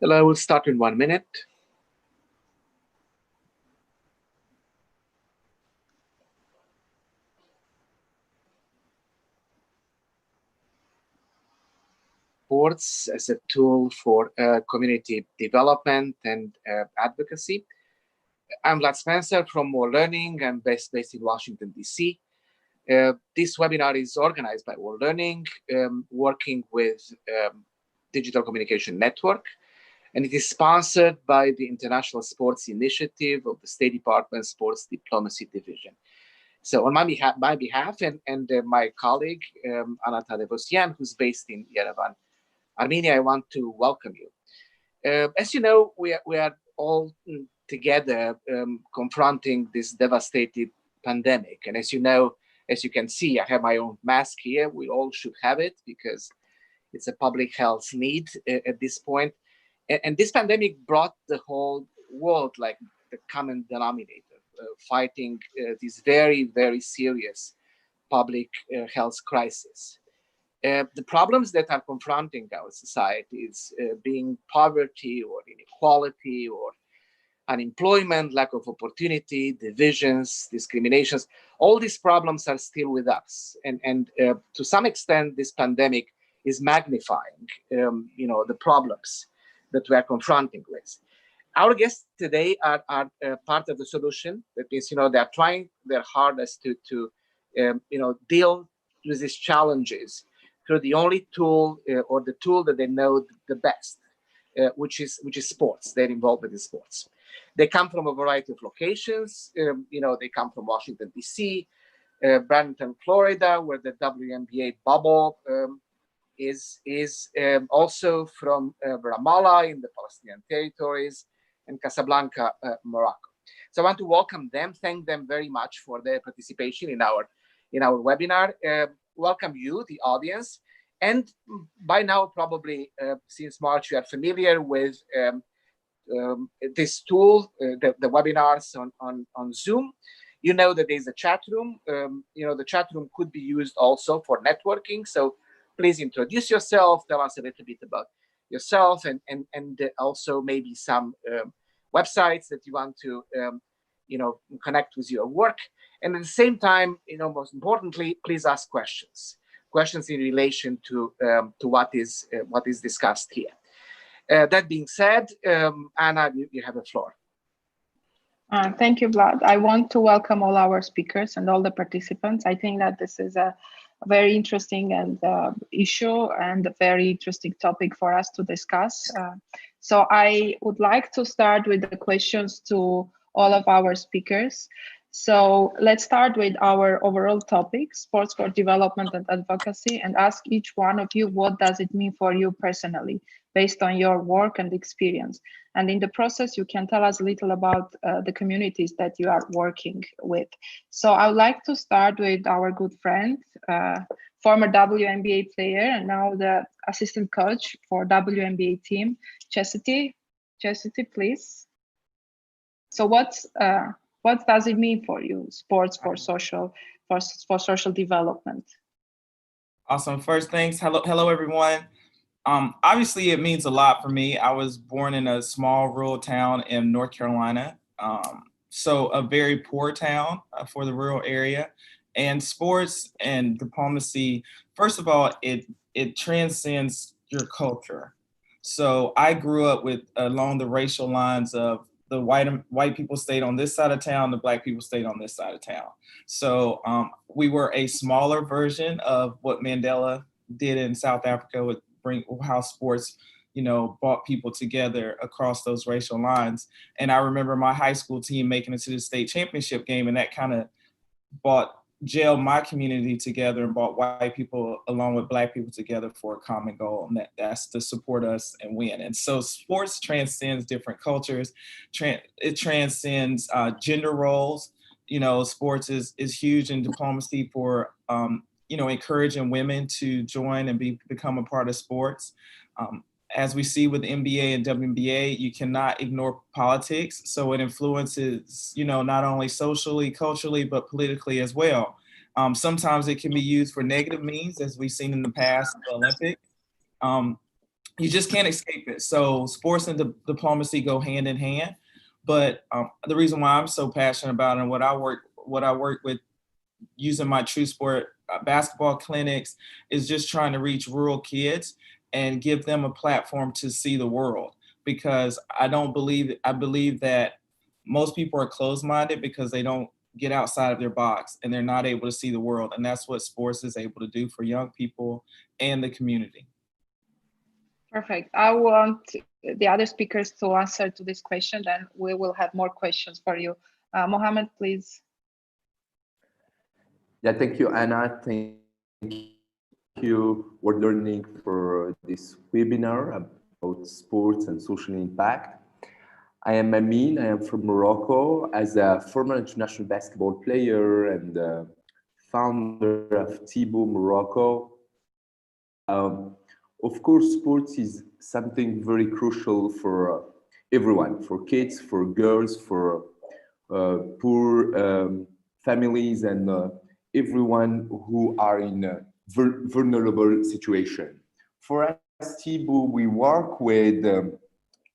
Hello, we'll start in 1 minute. Sports as a tool for community development and advocacy. I'm Vlad Spencer from More Learning. I'm based in Washington, D.C. This webinar is organized by More Learning, working with Digital Communication Network, and it is sponsored by the International Sports Initiative of the State Department Sports Diplomacy Division. So on my behalf and my colleague, Awartani, who's based in Yerevan, Armenia, I want to welcome you. As you know, we are all together confronting this devastating pandemic. And as you know, as you can see, I have my own mask here. We all should have it because it's a public health need at this point. And this pandemic brought the whole world like the common denominator, fighting this very, very serious public health crisis. The problems that are confronting our society is being poverty or inequality or unemployment, lack of opportunity, divisions, discriminations. All these problems are still with us. And to some extent, this pandemic is magnifying, the problems that we are confronting with. Our guests today are part of the solution. That means, they are trying their hardest to deal with these challenges through the only tool or the tool that they know the best, which is sports. They're involved in sports. They come from a variety of locations. They come from Washington, D.C., Bradenton, Florida, where the WNBA bubble is also from Ramallah in the Palestinian territories and Casablanca, Morocco. So I want to welcome them, thank them very much for their participation in our webinar. Welcome you, the audience. And by now, probably since March, you are familiar with this tool, the webinars on Zoom. You know that there's a chat room. The chat room could be used also for networking. So please introduce yourself, tell us a little bit about yourself, and also maybe some websites that you want to connect with your work. And at the same time, most importantly, please ask questions in relation to what is discussed here. That being said, Anna, you have the floor. Thank you, Vlad. I want to welcome all our speakers and all the participants. I think that this is a very interesting issue and a very interesting topic for us to discuss. So I would like to start with the questions to all of our speakers. So let's start with our overall topic, sports for development and advocacy, and ask each one of you, what does it mean for you personally, based on your work and experience? And in the process, you can tell us a little about the communities that you are working with. So I would like to start with our good friend, former WNBA player, and now the assistant coach for WNBA team, Chastity. Chastity, please. So what does it mean for you, sports for social development? Awesome. First, thanks. Hello, everyone. Obviously, it means a lot for me. I was born in a small rural town in North Carolina, so a very poor town for the rural area. And sports and diplomacy, first of all, it transcends your culture. So I grew up along the racial lines of the white people stayed on this side of town, the Black people stayed on this side of town. So we were a smaller version of what Mandela did in South Africa with how sports, brought people together across those racial lines. And I remember my high school team making it to the state championship game, and that kind of jailed my community together and brought white people along with Black people together for a common goal, and that's to support us and win. And so sports transcends different cultures. It transcends gender roles. Sports is huge in diplomacy for encouraging women to join and become a part of sports. As we see with the NBA and WNBA, you cannot ignore politics. So it influences, not only socially, culturally, but politically as well. Sometimes it can be used for negative means, as we've seen in the past, the Olympics. you just can't escape it. So sports and diplomacy go hand in hand. But the reason why I'm so passionate about it and what I work with using my True Sport basketball clinics is just trying to reach rural kids and give them a platform to see the world. Because I believe that most people are closed-minded because they don't get outside of their box and they're not able to see the world. And that's what sports is able to do for young people and the community. Perfect. I want the other speakers to answer to this question, then we will have more questions for you. Mohammed, please. Yeah, thank you, Anna. Thank you, World Learning, for this webinar about sports and social impact. I am Amin. I am from Morocco. As a former international basketball player and founder of Thibaut Morocco, of course, sports is something very crucial for everyone, for kids, for girls, for poor families, and everyone who are in a vulnerable situation. For us, Thibaut, we work with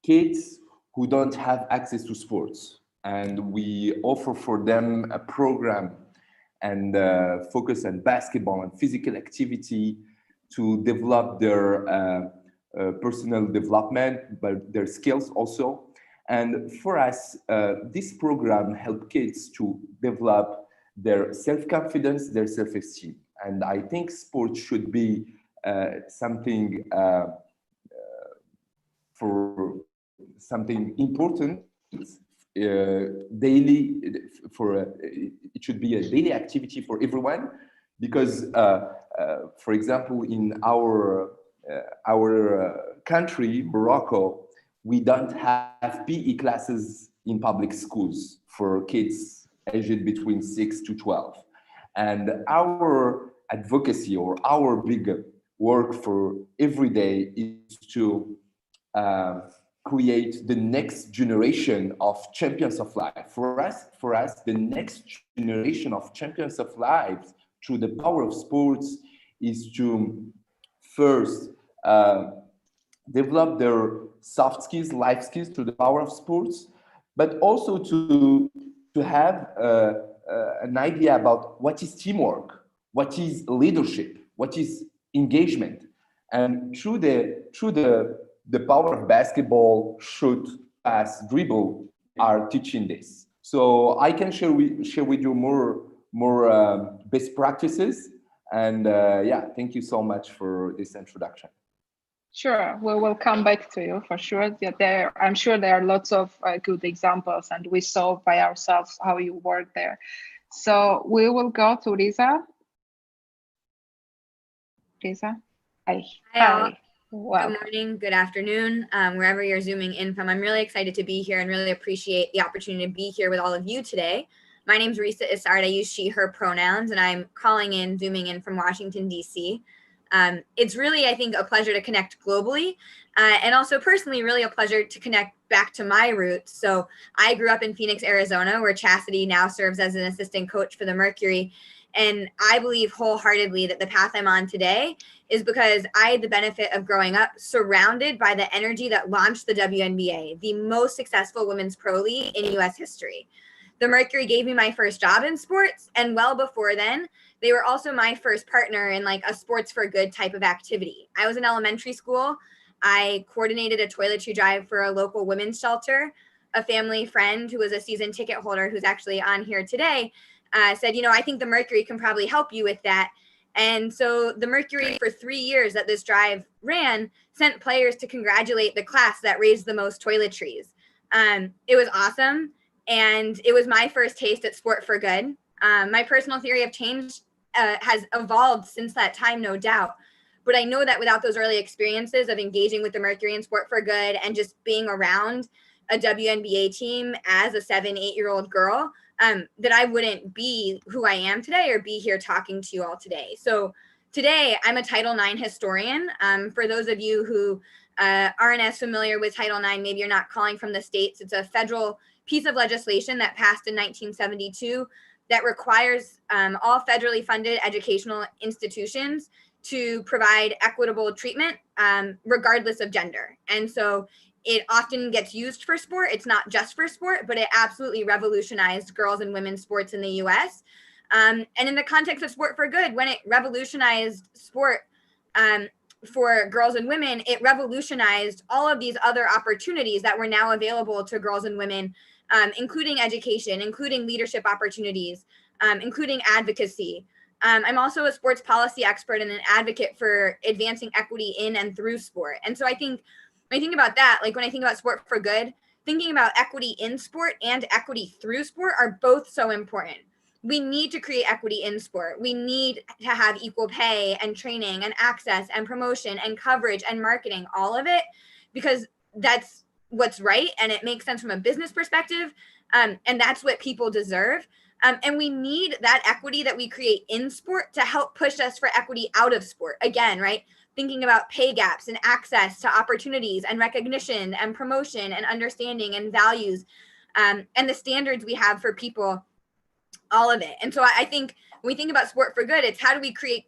kids who don't have access to sports, and we offer for them a program and focus on basketball and physical activity to develop their personal development, but their skills also. And for us, this program helps kids to develop their self-confidence, their self-esteem. And I think sports should be something for something important daily, it should be a daily activity for everyone, because for example, in our country, Morocco, we don't have PE classes in public schools for kids aged between 6 to 12. And our advocacy or our big work for every day is to create the next generation of champions of life. For us, the next generation of champions of life through the power of sports is to first develop their soft skills, life skills through the power of sports, but also to have an idea about what is teamwork, what is leadership, what is engagement. And through the power of basketball, shoot, pass, dribble, are teaching this. So I can share with you more best practices. And yeah, thank you so much for this introduction. Sure, we will come back to you for sure. I'm sure there are lots of good examples, and we saw by ourselves how you work there. So we will go to Riza. Riza, hi. Hi. Wow. Good morning, good afternoon, wherever you're zooming in from. I'm really excited to be here and really appreciate the opportunity to be here with all of you today. My name's Risa Isard. I use she, her pronouns, and I'm zooming in from Washington, D.C. It's really, I think, a pleasure to connect globally, and also personally, really a pleasure to connect back to my roots. So I grew up in Phoenix, Arizona, where Chastity now serves as an assistant coach for the Mercury. And I believe wholeheartedly that the path I'm on today is because I had the benefit of growing up surrounded by the energy that launched the WNBA, the most successful women's pro league in U.S. history. The Mercury gave me my first job in sports, and well before then, they were also my first partner in like a sports for good type of activity. I was in elementary school. I coordinated a toiletry drive for a local women's shelter. A family friend who was a season ticket holder, who's actually on here today, said, I think the Mercury can probably help you with that. And so the Mercury, for 3 years that this drive ran, sent players to congratulate the class that raised the most toiletries. It was awesome. And it was my first taste at sport for good. My personal theory of change has evolved since that time, no doubt. But I know that without those early experiences of engaging with the Mercury and sport for good and just being around a WNBA team as a 7-8-year-old girl, that I wouldn't be who I am today or be here talking to you all today. So today I'm a Title IX historian. For those of you who aren't as familiar with Title IX, maybe you're not calling from the States. It's a federal piece of legislation that passed in 1972 that requires all federally funded educational institutions to provide equitable treatment regardless of gender. And so it often gets used for sport. It's not just for sport, but it absolutely revolutionized girls and women's sports in the US. And in the context of Sport for Good, when it revolutionized sport for girls and women, it revolutionized all of these other opportunities that were now available to girls and women, including education, including leadership opportunities, including advocacy. I'm also a sports policy expert and an advocate for advancing equity in and through sport. And so I think when I think about that, like when I think about Sport for Good, thinking about equity in sport and equity through sport are both so important. We need to create equity in sport. We need to have equal pay and training and access and promotion and coverage and marketing, all of it, because that's what's right and it makes sense from a business perspective. And that's what people deserve. And we need that equity that we create in sport to help push us for equity out of sport. Again, right? Thinking about pay gaps and access to opportunities and recognition and promotion and understanding and values and the standards we have for people, all of it. And so I think when we think about Sport for Good, it's how do we create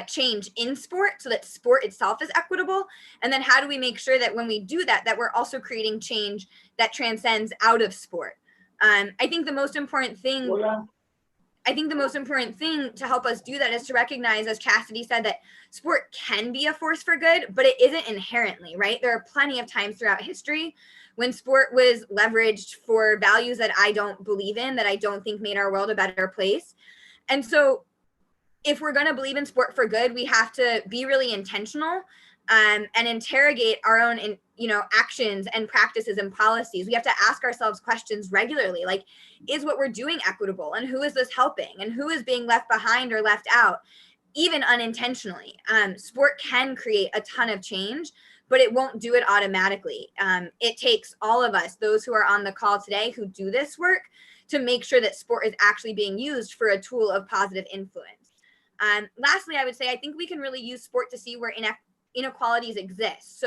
change in sport so that sport itself is equitable? And then how do we make sure that when we do that, that we're also creating change that transcends out of sport? I think the most important thing to help us do that is to recognize, as Chastity said, that sport can be a force for good, but it isn't inherently, right? There are plenty of times throughout history when sport was leveraged for values that I don't believe in, that I don't think made our world a better place. And so if we're going to believe in sport for good, we have to be really intentional and interrogate our own, actions and practices and policies. We have to ask ourselves questions regularly, like, is what we're doing equitable? And who is this helping? And who is being left behind or left out, even unintentionally? Sport can create a ton of change, but it won't do it automatically. It takes all of us, those who are on the call today who do this work, to make sure that sport is actually being used for a tool of positive influence. Lastly, I would say I think we can really use sport to see where inequalities exist.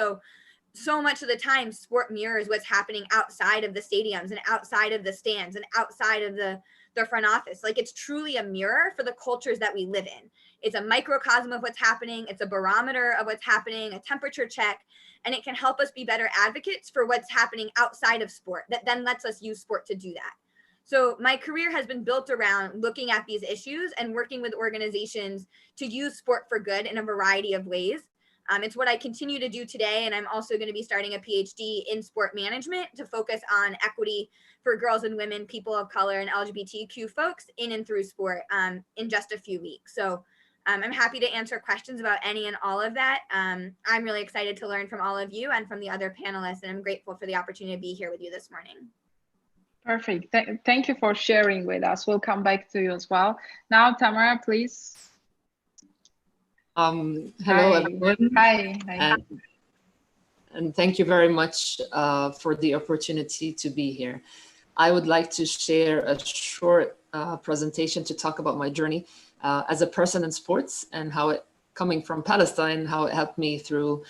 So much of the time, sport mirrors what's happening outside of the stadiums and outside of the stands and outside of the front office. Like, it's truly a mirror for the cultures that we live in. It's a microcosm of what's happening. It's a barometer of what's happening, a temperature check, and it can help us be better advocates for what's happening outside of sport that then lets us use sport to do that. So my career has been built around looking at these issues and working with organizations to use sport for good in a variety of ways. It's what I continue to do today, and I'm also going to be starting a PhD in sport management to focus on equity for girls and women, people of color, and LGBTQ folks in and through sport in just a few weeks. So I'm happy to answer questions about any and all of that. I'm really excited to learn from all of you and from the other panelists, and I'm grateful for the opportunity to be here with you this morning. Perfect. Thank you for sharing with us. We'll come back to you as well. Now, Tamara, please. Hello, Hi. everyone. Hi. And thank you very much for the opportunity to be here. I would like to share a short presentation to talk about my journey as a person in sports and how it, coming from Palestine, how it helped me through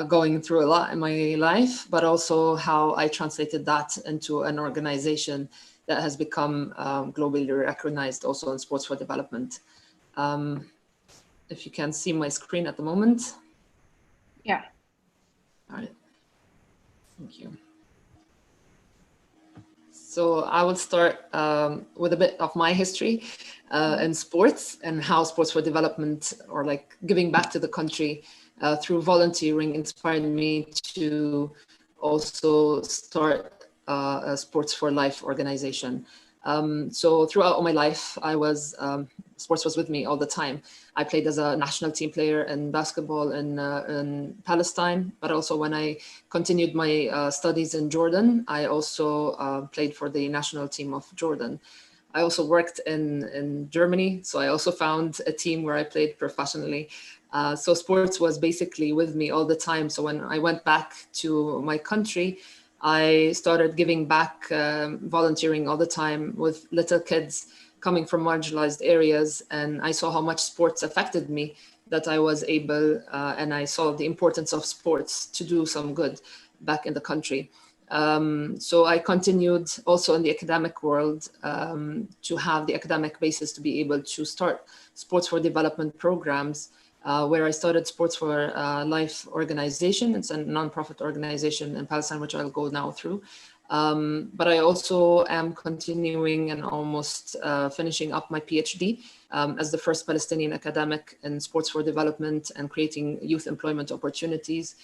going through a lot in my life, but also how I translated that into an organization that has become globally recognized also in sports for development. If you can see my screen at the moment. Yeah. All right. Thank you. So I will start with a bit of my history in sports and how sports for development, or like giving back to the country through volunteering, inspired me to also start a Sports for Life organization. So throughout all my life, I was sports was with me all the time. I played as a national team player in basketball in Palestine, but also when I continued my studies in Jordan, I also played for the national team of Jordan. I also worked in Germany, so I also found a team where I played professionally. So sports was basically with me all the time. So when I went back to my country, I started giving back, volunteering all the time with little kids coming from marginalized areas. And I saw how much sports affected me, that I was able, and I saw the importance of sports to do some good back in the country. So I continued also in the academic world to have the academic basis to be able to start sports for development programs where I started Sports for Life organization. It's a nonprofit organization in Palestine, which I'll go now through. But I also am continuing and almost finishing up my PhD as the first Palestinian academic in sports for development and creating youth employment opportunities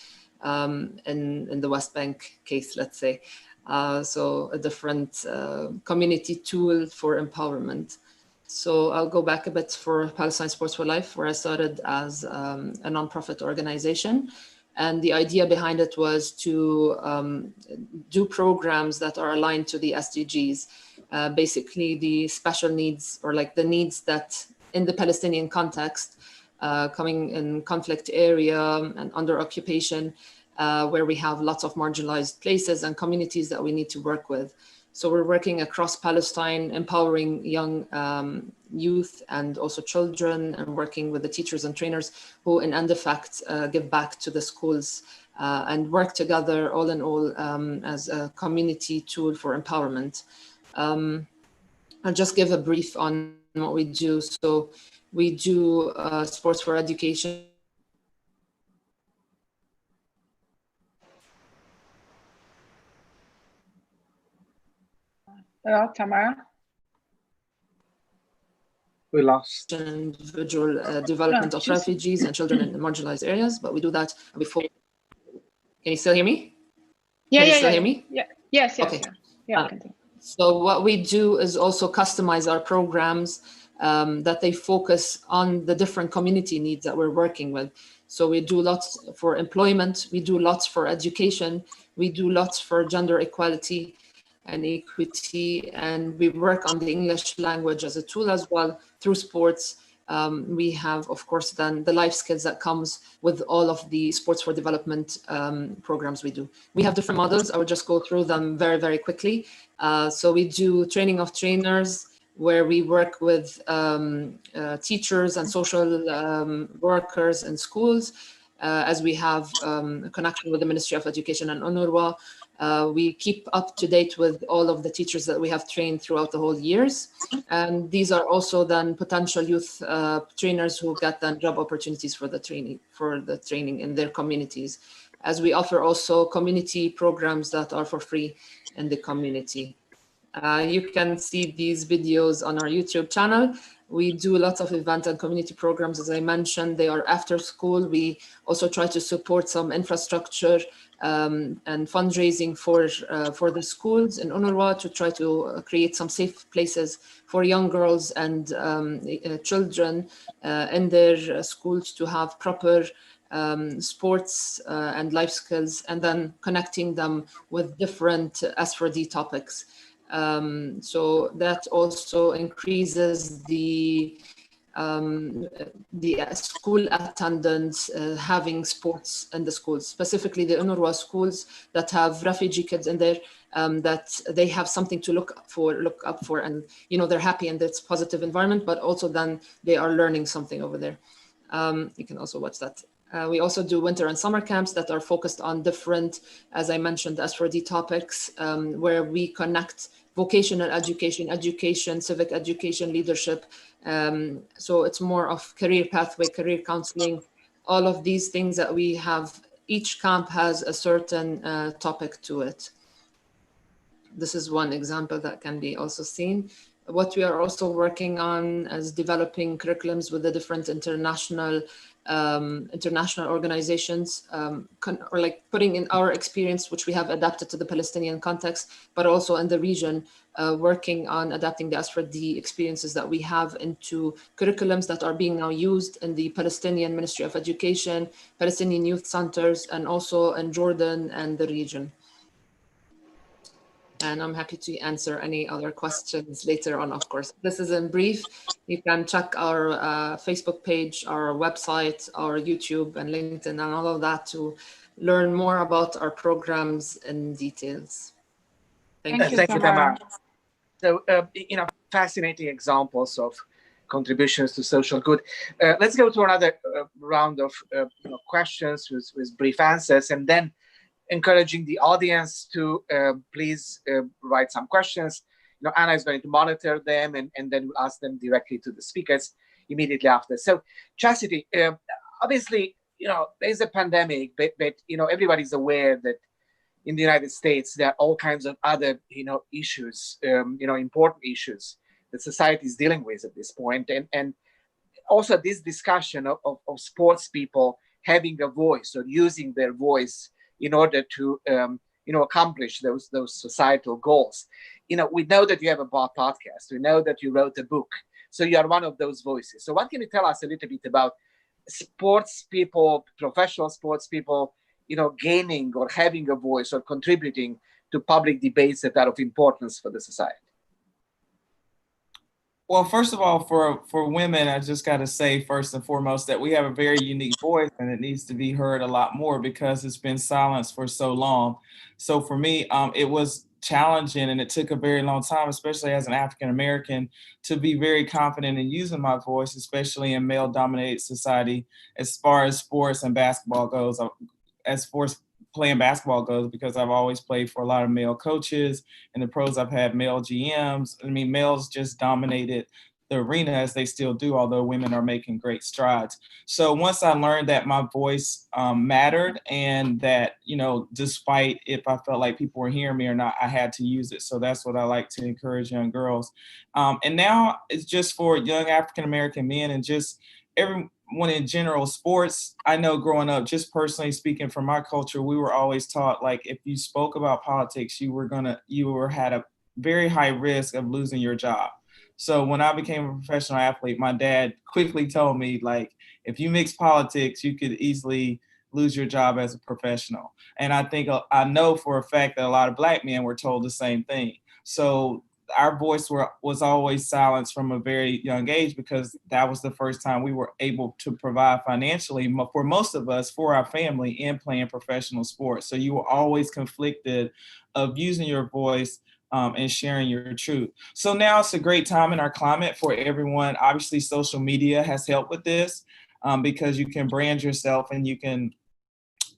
in the West Bank case, let's say. So a different community tool for empowerment. So I'll go back a bit for Palestine Sports for Life, where I started as a nonprofit organization. And the idea behind it was to do programs that are aligned to the SDGs, basically the special needs, or like the needs that in the Palestinian context, coming in conflict area and under occupation, where we have lots of marginalized places and communities that we need to work with. So we're working across Palestine, empowering young youth and also children, and working with the teachers and trainers who in end effect give back to the schools and work together all in all as a community tool for empowerment. I'll just give a brief on what we do. So we do sports for education. Hello, Tamara. We lost. Individual development of refugees and children in marginalized areas, but we do that before. Can you still hear me? Yeah, Can you yeah, still yeah, hear me? yeah. Yes, yes, Okay. yeah. Continue. So what we do is also customize our programs that they focus on the different community needs that we're working with. So we do lots for employment, we do lots for education, we do lots for gender equality and equity, and we work on the English language as a tool as well through sports. We have, of course, then the life skills that comes with all of the sports for development programs we do. We have different models. I will just go through them very, very quickly. So we do training of trainers, where we work with teachers and social workers in schools, as we have a connection with the Ministry of Education and UNRWA. We keep up to date with all of the teachers that we have trained throughout the whole years. And these are also then potential youth trainers who get then job opportunities for the training in their communities, as we offer also community programs that are for free in the community. You can see these videos on our YouTube channel. We do lots of event and community programs. As I mentioned, they are after school. We also try to support some infrastructure and fundraising for the schools in UNRWA to try to create some safe places for young girls and children in their schools to have proper sports and life skills, and then connecting them with different S4D topics. So that also increases the school attendance, having sports in the schools, specifically the UNRWA schools that have refugee kids in there, that they have something to look up for, and they're happy in this positive environment, but also then they are learning something over there. You can also watch that. We also do winter and summer camps that are focused on different, as I mentioned, S4D topics, where we connect vocational education, civic education, leadership. So it's more of career pathway, career counseling, all of these things that we have. Each camp has a certain topic to it. This is one example that can be also seen. What we are also working on is developing curriculums with the different international organizations, or like putting in our experience, which we have adapted to the Palestinian context, but also in the region, working on adapting the S4D experiences that we have into curriculums that are being now used in the Palestinian Ministry of Education, Palestinian youth centers, and also in Jordan and the region. And I'm happy to answer any other questions later on, of course. This is in brief. You can check our Facebook page, our website, our YouTube and LinkedIn and all of that to learn more about our programs in details. Thank you, Thank you, Tamara. So, fascinating examples of contributions to social good. Let's go to another round of questions with brief answers, and then encouraging the audience to please write some questions. Anna is going to monitor them, and then we'll ask them directly to the speakers immediately after. So, Chastity, obviously, there's a pandemic, but everybody's aware that in the United States there are all kinds of other issues, important issues that society is dealing with at this point, and also this discussion of sports people having a voice or using their voice in order to accomplish those societal goals. We know that you have a podcast. We know that you wrote a book, so you are one of those voices. So what can you tell us a little bit about sports people, professional sports people, gaining or having a voice or contributing to public debates that are of importance for the society? Well, first of all, for women, I just got to say first and foremost that we have a very unique voice and it needs to be heard a lot more because it's been silenced for so long. So for me, it was challenging and it took a very long time, especially as an African American, to be very confident in using my voice, especially in male-dominated society, as far as sports and basketball goes. As sports playing basketball goes, because I've always played for a lot of male coaches. In the pros, I've had male GMs. I mean, males just dominated the arena as they still do, although women are making great strides. So once I learned that my voice mattered and that, despite if I felt like people were hearing me or not, I had to use it. So that's what I like to encourage young girls. And now it's just for young African-American men and just everyone in general. Sports, I know growing up, just personally speaking from my culture, we were always taught like if you spoke about politics, you had a very high risk of losing your job. So when I became a professional athlete, my dad quickly told me like if you mix politics, you could easily lose your job as a professional. And I know for a fact that a lot of Black men were told the same thing. So our voice was always silenced from a very young age because that was the first time we were able to provide financially for most of us, for our family, in playing professional sports. So you were always conflicted of using your voice and sharing your truth. So now it's a great time in our climate for everyone. Obviously, social media has helped with this because you can brand yourself and you can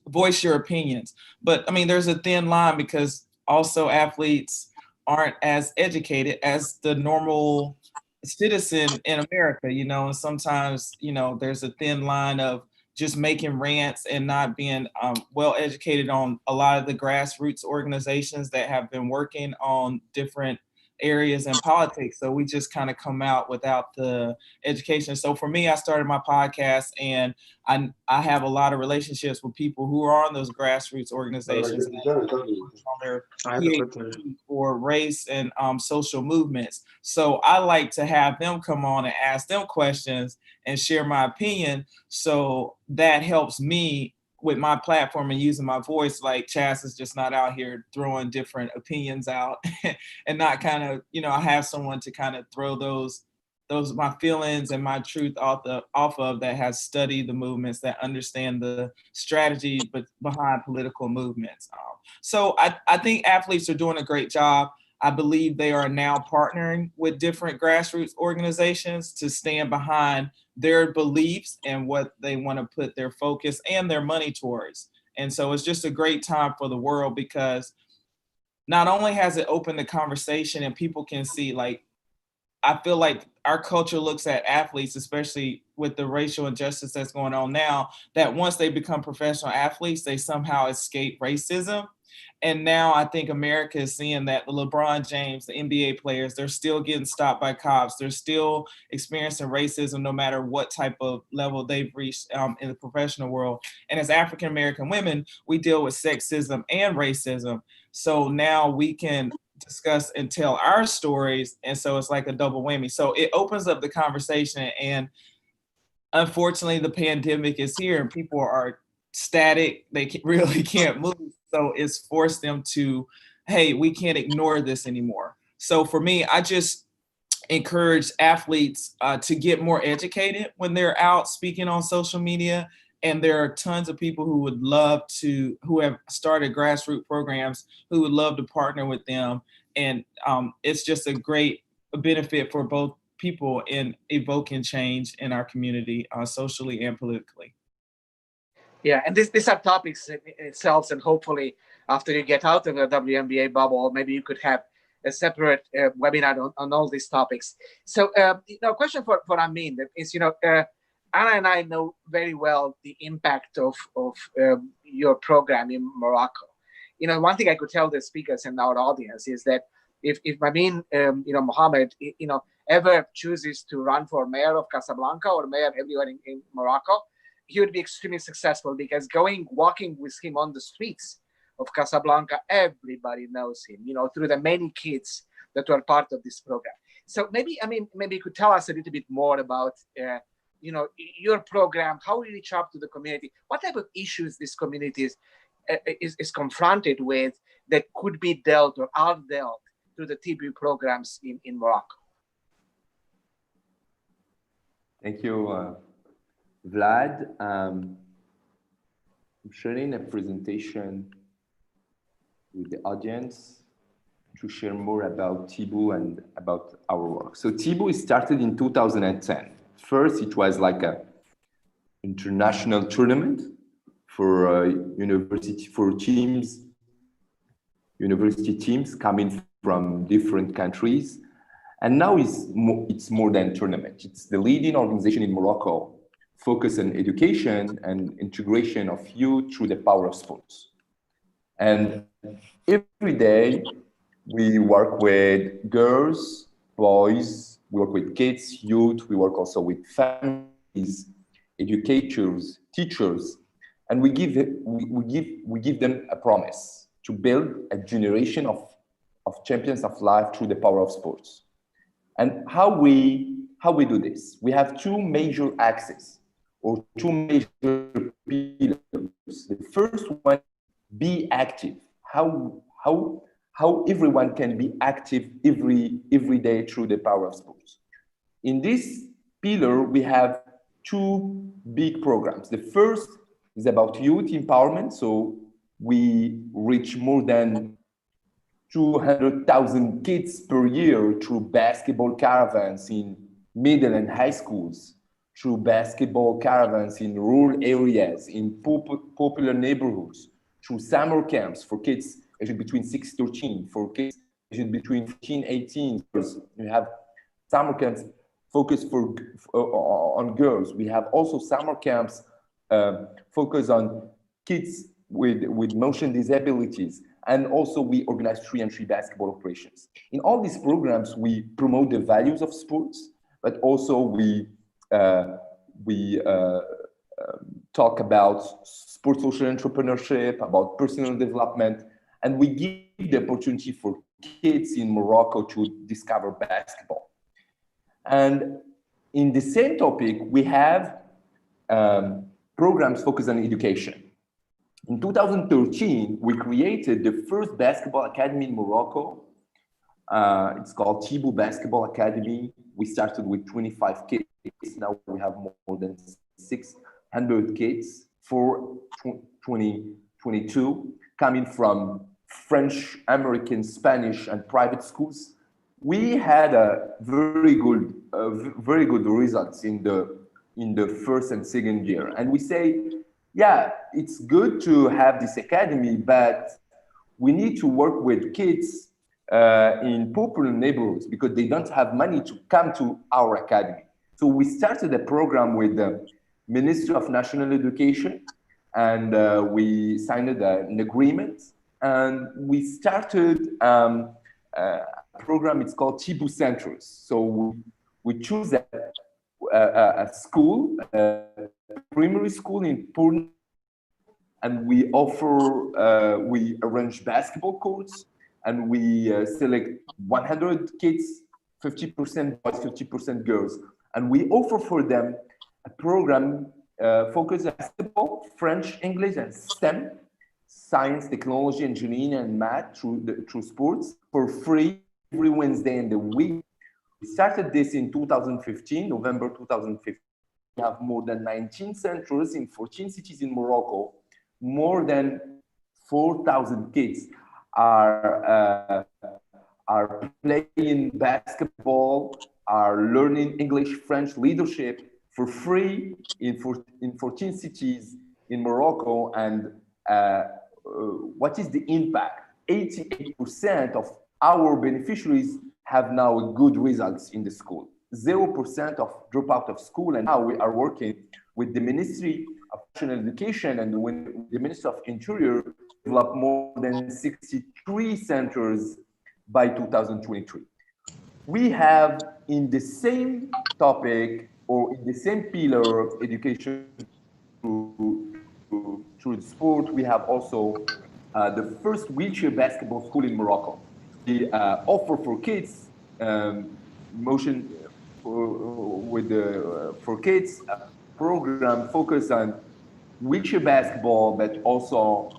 voice your opinions. But I mean, there's a thin line because also athletes aren't as educated as the normal citizen in America, and sometimes, there's a thin line of just making rants and not being well educated on a lot of the grassroots organizations that have been working on different areas in politics. So we just kind of come out without the education. So for me, I started my podcast and I have a lot of relationships with people who are on those grassroots organizations on their PhD for race and social movements. So I like to have them come on and ask them questions and share my opinion. So that helps me with my platform and using my voice. Like Chas is just not out here throwing different opinions out and not kind of, I have someone to kind of throw those my feelings and my truth off of that has studied the movements, that understand the strategy behind political movements. So I think athletes are doing a great job. I believe they are now partnering with different grassroots organizations to stand behind their beliefs and what they want to put their focus and their money towards. And so it's just a great time for the world because not only has it opened the conversation and people can see, like, I feel like our culture looks at athletes, especially with the racial injustice that's going on now, that once they become professional athletes, they somehow escape racism. And now I think America is seeing that the LeBron James, the NBA players, they're still getting stopped by cops. They're still experiencing racism no matter what type of level they've reached in the professional world. And as African-American women, we deal with sexism and racism. So now we can discuss and tell our stories. And so it's like a double whammy. So it opens up the conversation. And unfortunately, the pandemic is here and people are static. They really can't move. So it's forced them to, hey, we can't ignore this anymore. So for me, I just encourage athletes to get more educated when they're out speaking on social media. And there are tons of people who have started grassroots programs who would love to partner with them. And it's just a great benefit for both people in evoking change in our community, socially and politically. Yeah, and these are topics in itself, and hopefully after you get out of the WNBA bubble, maybe you could have a separate webinar on all these topics. So, question for Amin is, Anna and I know very well the impact of your program in Morocco. One thing I could tell the speakers and our audience is that if Mamin, Mohammed, ever chooses to run for mayor of Casablanca or mayor everywhere in Morocco, he would be extremely successful, because walking with him on the streets of Casablanca, everybody knows him, through the many kids that were part of this program. So maybe you could tell us a little bit more about, your program, how you reach out to the community, what type of issues this community is confronted with that could be dealt or are dealt through the TB programs in Morocco. Thank you, Vlad. I'm sharing a presentation with the audience to share more about Tibu and about our work. So Tibu started in 2010. First, it was like an international tournament for university teams coming from different countries. And now it's more than a tournament. It's the leading organization in Morocco focused on education and integration of youth through the power of sports. And every day we work with girls, boys, we work with kids, youth, we work also with families, educators, teachers, and we give them a promise to build a generation of champions of life through the power of sports. And how we do this? We have two major axes or two major pillars. The first one, be active. How everyone can be active every day through the power of sports. In this pillar, we have two big programs. The first is about youth empowerment. So we reach more than 200,000 kids per year through basketball caravans in middle and high schools, through basketball caravans in rural areas, in popular neighborhoods, through summer camps for kids aged between 6 to 13, for kids aged between 14 18. We have summer camps focused on girls. We have also summer camps focused on kids with motion disabilities. And also we organize 3-on-3 basketball operations. In all these programs, we promote the values of sports, but also we talk about sports social entrepreneurship, about personal development, and we give the opportunity for kids in Morocco to discover basketball. And in the same topic, we have programs focused on education. In 2013, we created the first basketball academy in Morocco. It's called Tibu Basketball Academy. We started with 25 kids. Now we have more than 600 kids for 2022, coming from French, American, Spanish, and private schools. We had a very good results in the first and second year. And we say, yeah, it's good to have this academy, but we need to work with kids in popular neighborhoods because they don't have money to come to our academy. So we started a program with the Ministry of National Education, and we signed an agreement, and we started a program. It's called Tibu Centers. So we choose a school, a primary school in Pune, and we offer, we arrange basketball courts, and we select 100 kids, 50% boys, 50% girls. And we offer for them a program focused on basketball, French, English, and STEM, science, technology, engineering, and math through sports for free every Wednesday in the week. We started this in 2015, November 2015. We have more than 19 centers in 14 cities in Morocco. More than 4,000 kids are playing basketball, are learning English, French, leadership for free in 14 cities in Morocco. And what is the impact? 88% of our beneficiaries have now good results in the school. 0% of dropout of school. And now we are working with the Ministry of National Education and with the Ministry of Interior to develop more than 63 centers by 2023. We have in the same topic or in the same pillar, education through sport, we have also the first wheelchair basketball school in Morocco. We offer for kids motion with the for kids a program focused on wheelchair basketball, but also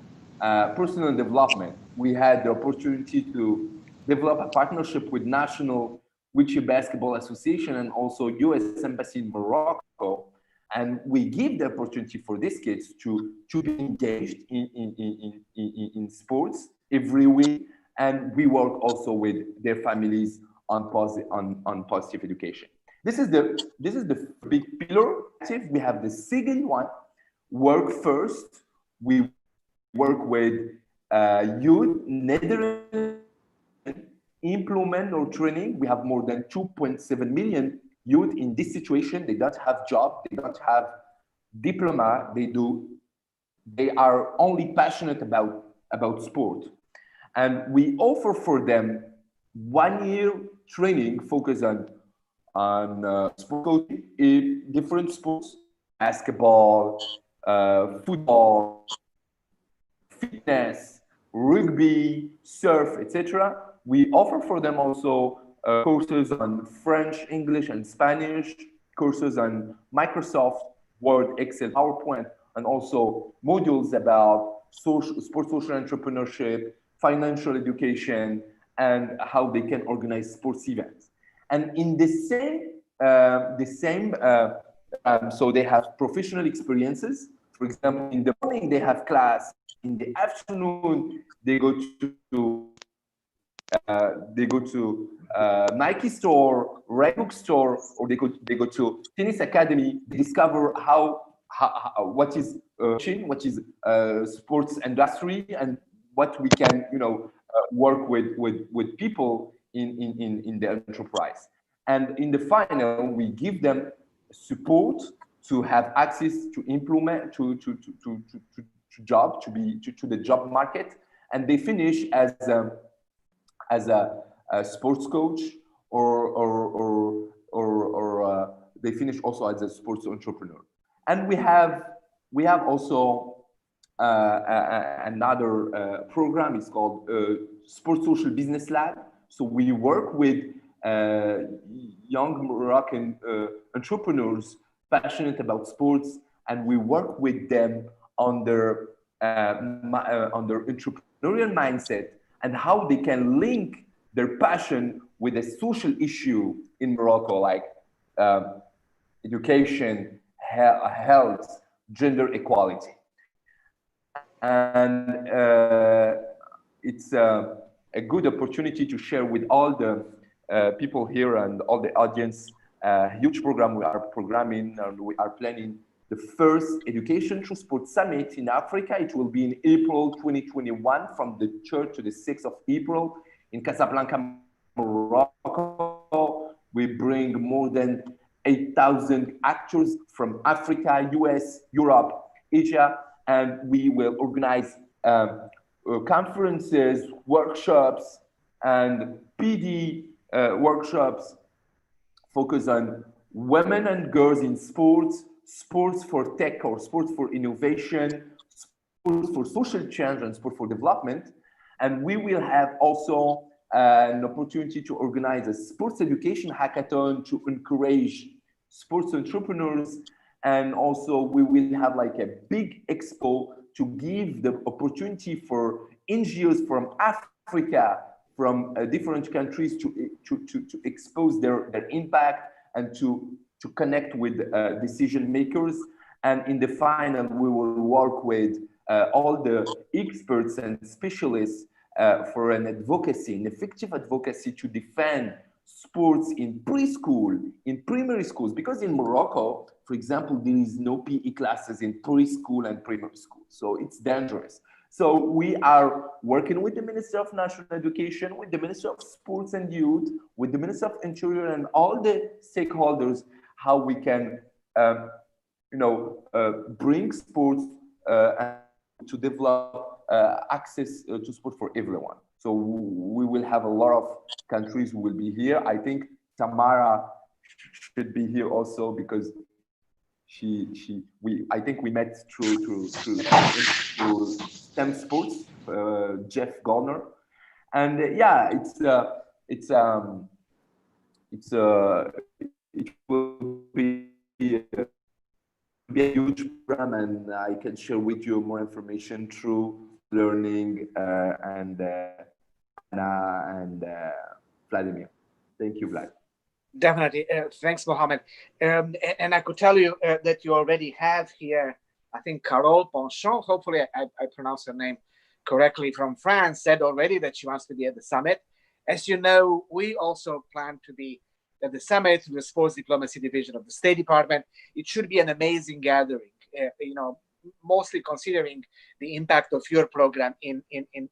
personal development. We had the opportunity to develop a partnership with National Wheelchair Basketball Association and also U.S. Embassy in Morocco. And we give the opportunity for these kids to be engaged in sports every week. And we work also with their families on positive education. This is the big pillar. We have the second one, work first. We work with youth, Netherlands, implement or training. We have more than 2.7 million youth in this situation. They don't have job, they don't have diploma. They are only passionate about sport. And we offer for them 1 year training focused on sport coaching in different sports, basketball, football, fitness, rugby, surf, etc. We offer for them also courses on French, English, and Spanish, courses on Microsoft, Word, Excel, PowerPoint, and also modules about sports social entrepreneurship, financial education, and how they can organize sports events. And in the same, so they have professional experiences. For example, in the morning they have class. In the afternoon they go to Nike store, Reebok store, or they go to tennis academy. They discover what is sports industry and what we can work with people in the enterprise. And in the final, we give them support to have access to implement to job to the job market, and they finish as a sports coach or they finish also as a sports entrepreneur. And we have also another program. It's called Sports Social Business Lab. So we work with young Moroccan entrepreneurs passionate about sports, and we work with them on their entrepreneurial mindset and how they can link their passion with a social issue in Morocco, like education, health, gender equality. And it's a good opportunity to share with all the people here and all the audience a huge program we are programming, and we are planning the first Education Through Sport Summit in Africa. It will be in April 2021 from the 3rd to the 6th of April in Casablanca, Morocco. We bring more than 8,000 actors from Africa, US, Europe, Asia, and we will organize conferences, workshops, and PD workshops focus on women and girls in sports, sports for tech or sports for innovation, sports for social change, and sport for development. And we will have also an opportunity to organize a sports education hackathon to encourage sports entrepreneurs. And also we will have like a big expo to give the opportunity for NGOs from Africa, from different countries to expose their impact and to connect with decision makers. And in the final, we will work with all the experts and specialists for an effective advocacy to defend sports in preschool, in primary schools, because in Morocco, for example, there is no PE classes in preschool and primary school. So it's dangerous. So we are working with the Minister of National Education, with the Minister of Sports and Youth, with the Minister of Interior and all the stakeholders, how we can, bring sports and to develop access to sport for everyone. So we will have a lot of countries who will be here. I think Tamara should be here also because I think we met through STEM sports, Jeff Garner, and it will be a huge program, and I can share with you more information through learning and Vladimir. Thank you, Vlad. Definitely. Thanks, Mohammed. And I could tell you that you already have here, I think, Carole Ponchon, hopefully I pronounced her name correctly, from France, said already that she wants to be at the summit. As you know, we also plan to be at the summit, the Sports Diplomacy Division of the State Department. It should be an amazing gathering, mostly considering the impact of your program in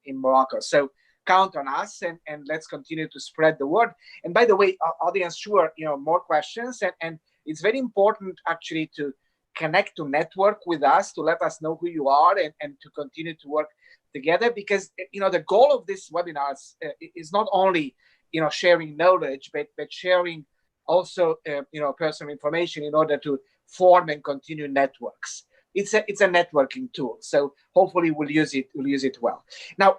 Morocco. So count on us, and let's continue to spread the word. And by the way, audience, sure, more questions, and it's very important actually to connect, to network with us, to let us know who you are, and to continue to work together, because the goal of this webinars is not only sharing knowledge, but sharing also personal information in order to form and continue networks. It's a networking tool, so hopefully we'll use it well. Now,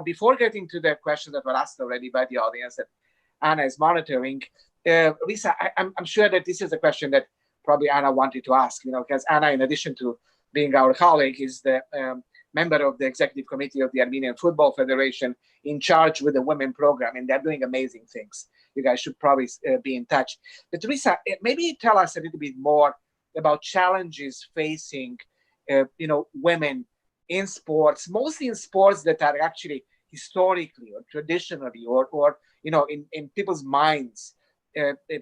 before getting to the questions that were asked already by the audience that Anna is monitoring, Lisa, I'm sure that this is a question that probably Anna wanted to ask, because Anna, in addition to being our colleague, is the member of the executive committee of the Armenian Football Federation, in charge with the women program, and they're doing amazing things. You guys should probably be in touch. But Teresa, maybe tell us a little bit more about challenges facing, women in sports, mostly in sports that are actually historically or traditionally or in people's minds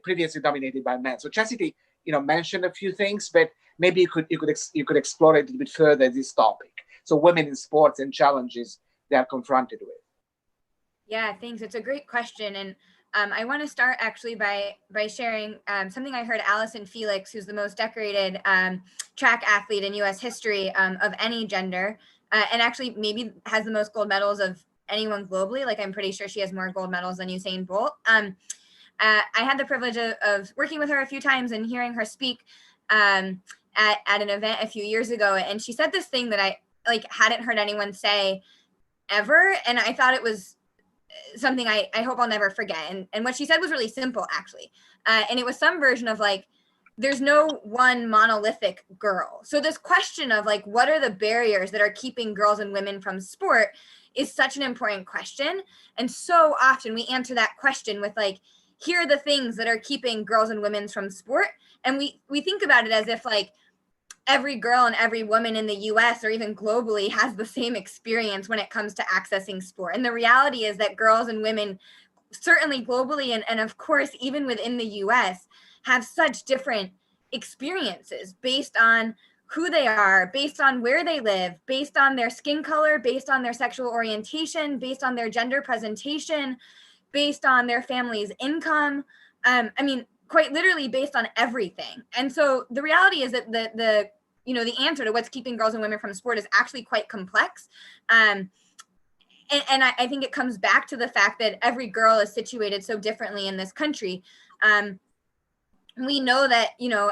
previously dominated by men. So Chastity, mentioned a few things, but maybe you could explore it a little bit further, this topic. So women in sports and challenges they are confronted with. Yeah, thanks. It's a great question. And I want to start actually by sharing something I heard Allison Felix, who's the most decorated track athlete in U.S. history of any gender, and actually maybe has the most gold medals of anyone globally. Like, I'm pretty sure she has more gold medals than Usain Bolt. I had the privilege of working with her a few times and hearing her speak at an event a few years ago. And she said this thing that I hadn't heard anyone say ever. And I thought it was something I hope I'll never forget. And what she said was really simple, actually. And it was some version of there's no one monolithic girl. So this question of what are the barriers that are keeping girls and women from sport is such an important question. And so often we answer that question with here are the things that are keeping girls and women from sport. And we think about it as if every girl and every woman in the US or even globally has the same experience when it comes to accessing sport. And the reality is that girls and women, certainly globally, and of course, even within the US, have such different experiences based on who they are, based on where they live, based on their skin color, based on their sexual orientation, based on their gender presentation, based on their family's income. Quite literally based on everything. And so the reality is that the answer to what's keeping girls and women from sport is actually quite complex. And I think it comes back to the fact that every girl is situated so differently in this country. We know that,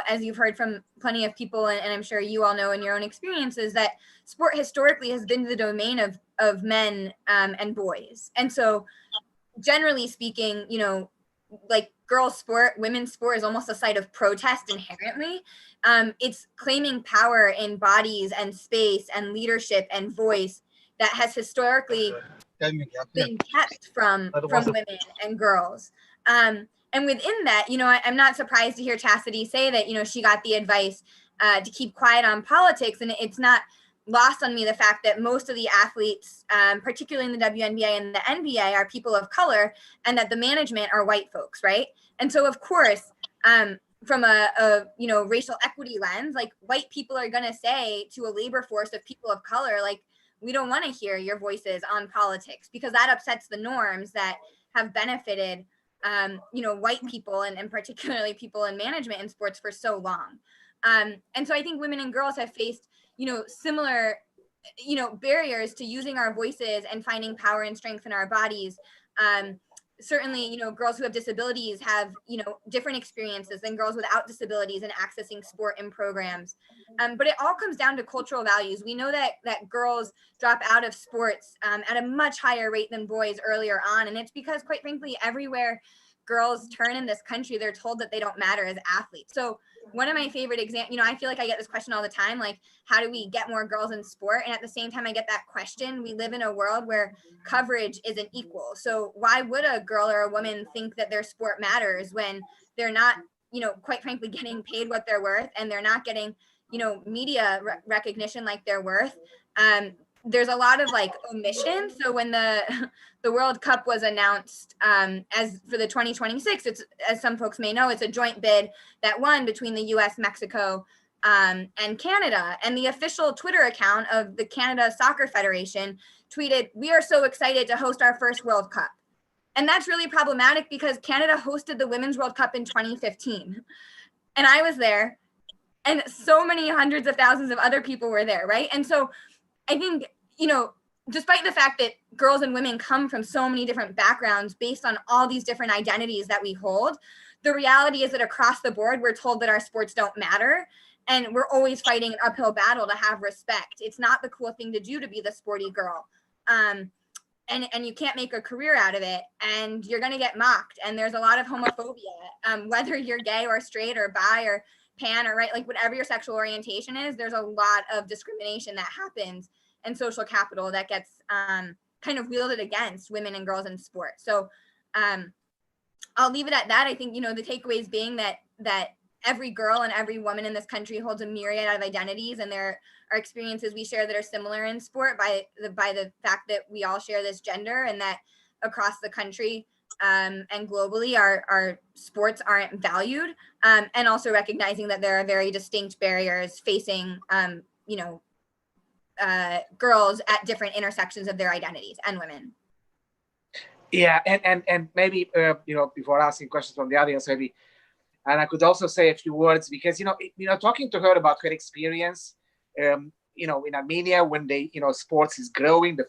as you've heard from plenty of people, and I'm sure you all know in your own experiences, that sport historically has been the domain of men and boys. And so generally speaking, girls' sport, women's sport is almost a site of protest inherently. It's claiming power in bodies and space and leadership and voice that has historically been kept from women and girls. And within that, I'm not surprised to hear Chastity say that, she got the advice to keep quiet on politics. And it's not lost on me the fact that most of the athletes, particularly in the WNBA and the NBA, are people of color, and that the management are white folks, right? And so, of course, from a racial equity lens, white people are going to say to a labor force of people of color, we don't want to hear your voices on politics because that upsets the norms that have benefited, white people and particularly people in management in sports for so long. And so I think women and girls have faced, similar, barriers to using our voices and finding power and strength in our bodies. Certainly, girls who have disabilities have, different experiences than girls without disabilities in accessing sport and programs. But it all comes down to cultural values. We know that girls drop out of sports at a much higher rate than boys earlier on. And it's because, quite frankly, everywhere girls turn in this country, they're told that they don't matter as athletes. So one of my favorite examples, I feel like I get this question all the time, like, how do we get more girls in sport? And at the same time, I get that question. We live in a world where coverage isn't equal. So why would a girl or a woman think that their sport matters when they're not, quite frankly, getting paid what they're worth, and they're not getting, media recognition like they're worth? There's a lot of like omission. So when the World Cup was announced as for the 2026, it's, as some folks may know, it's a joint bid that won between the US, Mexico, and Canada. And the official Twitter account of the Canada Soccer Federation tweeted, "We are so excited to host our first World Cup." And that's really problematic because Canada hosted the Women's World Cup in 2015. And I was there, and so many hundreds of thousands of other people were there, right? And so I think, despite the fact that girls and women come from so many different backgrounds based on all these different identities that we hold, the reality is that across the board, we're told that our sports don't matter. And we're always fighting an uphill battle to have respect. It's not the cool thing to do to be the sporty girl. And you can't make a career out of it, and you're going to get mocked. And there's a lot of homophobia, whether you're gay or straight or bi or pan or right, like whatever your sexual orientation is, there's a lot of discrimination that happens and social capital that gets kind of wielded against women and girls in sport. So I'll leave it at that. I think, the takeaways being that every girl and every woman in this country holds a myriad of identities, and there are experiences we share that are similar in sport by the fact that we all share this gender, and that across the country and globally our sports aren't valued, and also recognizing that there are very distinct barriers facing girls at different intersections of their identities, and women. Yeah, and maybe before asking questions from the audience, maybe, and I could also say a few words because talking to her about her experience, in Armenia when sports is growing, the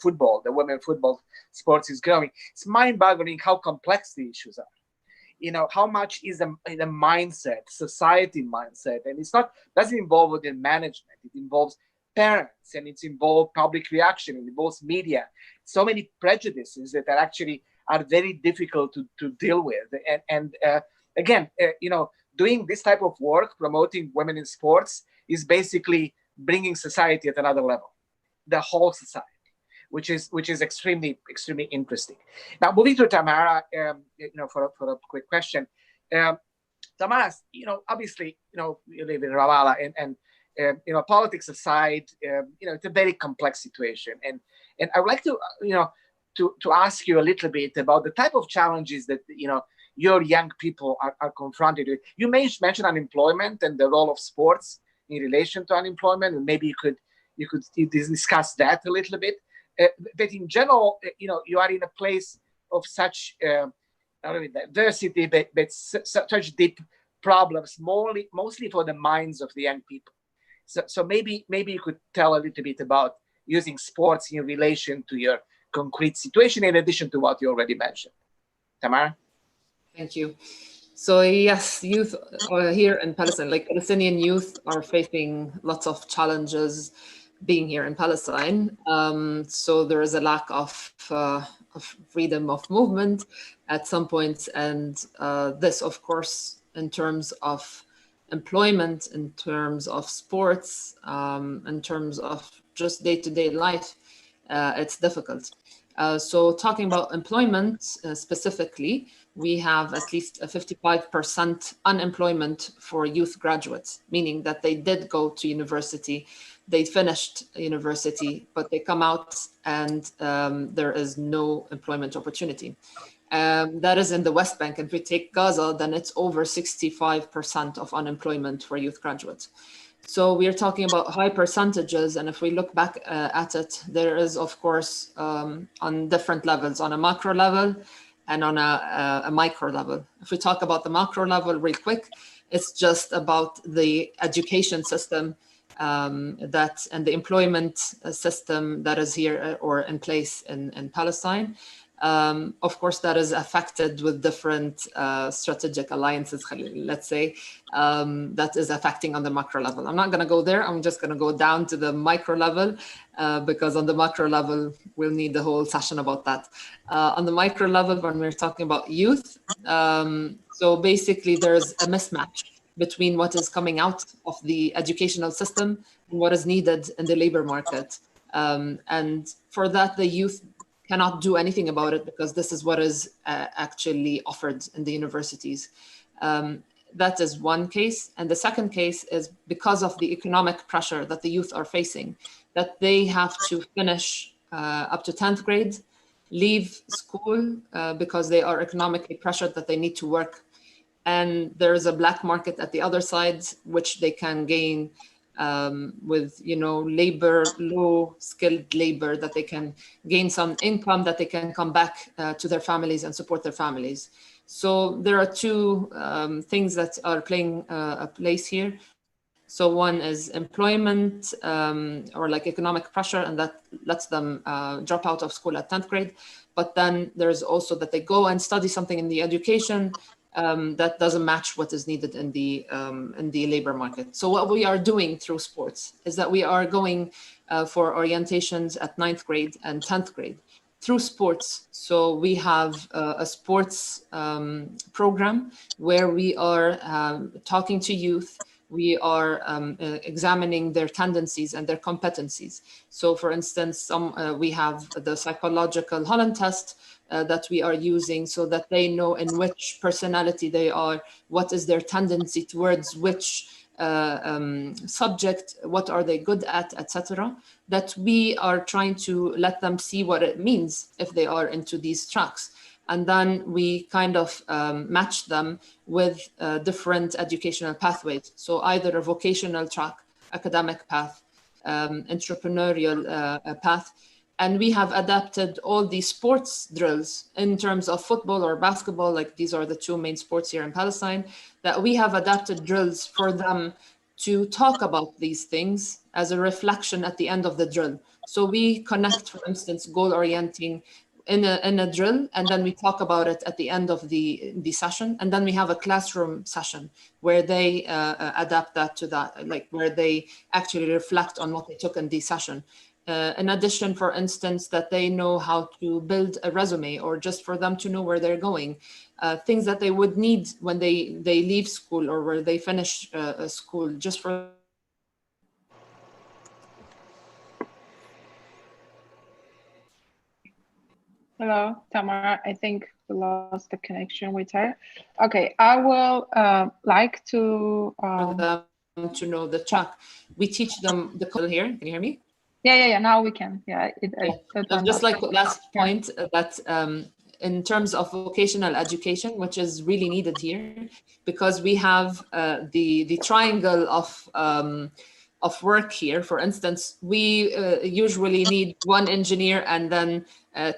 women football sports is growing. It's mind-boggling how complex the issues are. How much is the mindset, society mindset, and doesn't involve within management. It involves parents, and it's involved public reaction, it involves media. So many prejudices that are very difficult to deal with. And again, doing this type of work, promoting women in sports, is basically bringing society at another level, the whole society, which is extremely, extremely interesting. Now, moving to Tamara, for a quick question. Tamara, obviously, you live in Ramallah, and politics aside, it's a very complex situation, and I would like to ask you a little bit about the type of challenges that your young people are confronted with. You mentioned unemployment and the role of sports in relation to unemployment, and maybe you could discuss that a little bit. But in general, you are in a place of such not only diversity, but such deep problems, mostly for the minds of the young people. So maybe you could tell a little bit about using sports in relation to your concrete situation, in addition to what you already mentioned. Tamara? Thank you. So yes, youth here in Palestine, like Palestinian youth, are facing lots of challenges being here in Palestine. So there is a lack of freedom of movement at some points, and this, of course, in terms of employment, in terms of sports, in terms of just day-to-day life, it's difficult. So talking about employment specifically, we have at least a 55% unemployment for youth graduates, meaning that they did go to university, they finished university, but they come out and there is no employment opportunity. That is in the West Bank. And if we take Gaza, then it's over 65% of unemployment for youth graduates. So we're talking about high percentages. And if we look back at it, there is, of course, on different levels, on a macro level and on a micro level. If we talk about the macro level real quick, it's just about the education system and the employment system that is here or in place in Palestine. Of course, that is affected with different strategic alliances, let's say, that is affecting on the macro level. I'm not going to go there. I'm just going to go down to the micro level because on the macro level, we'll need the whole session about that. On the micro level, when we're talking about youth, so basically there's a mismatch between what is coming out of the educational system and what is needed in the labor market. And for that, the youth cannot do anything about it because this is what is actually offered in the universities. That is one case. And the second case is because of the economic pressure that the youth are facing, that they have to finish up to 10th grade, leave school because they are economically pressured that they need to work. And there is a black market at the other side, which they can gain with, labor, low skilled labor, that they can gain some income, that they can come back to their families and support their families. So there are two things that are playing a place here. So one is employment or like economic pressure, and that lets them drop out of school at 10th grade. But then there's also that they go and study something in the education that doesn't match what is needed in the labor market. So what we are doing through sports is that we are going for orientations at 9th grade and 10th grade through sports. So we have a sports program where we are talking to youth. We are examining their tendencies and their competencies. So for instance, we have the psychological Holland test that we are using so that they know in which personality they are, what is their tendency towards which subject, what are they good at, etc. That we are trying to let them see what it means if they are into these tracks. And then we kind of match them with different educational pathways. So either a vocational track, academic path, entrepreneurial path. And we have adapted all these sports drills in terms of football or basketball, like these are the two main sports here in Palestine, that we have adapted drills for them to talk about these things as a reflection at the end of the drill. So we connect, for instance, goal orienting in a drill, and then we talk about it at the end of the session. And then we have a classroom session where they adapt that to that, like where they actually reflect on what they took in the session. In addition, for instance, that they know how to build a resume, or just for them to know where they're going, things that they would need when they leave school or where they finish school, just for. Hello, Tamara. I think we lost the connection with her. Okay, I will like to For them to know the track. We teach them the code here. Can you hear me? Yeah. Now we can. Yeah. Just like last point, that in terms of vocational education, which is really needed here, because we have the triangle of work here. For instance, we usually need one engineer and then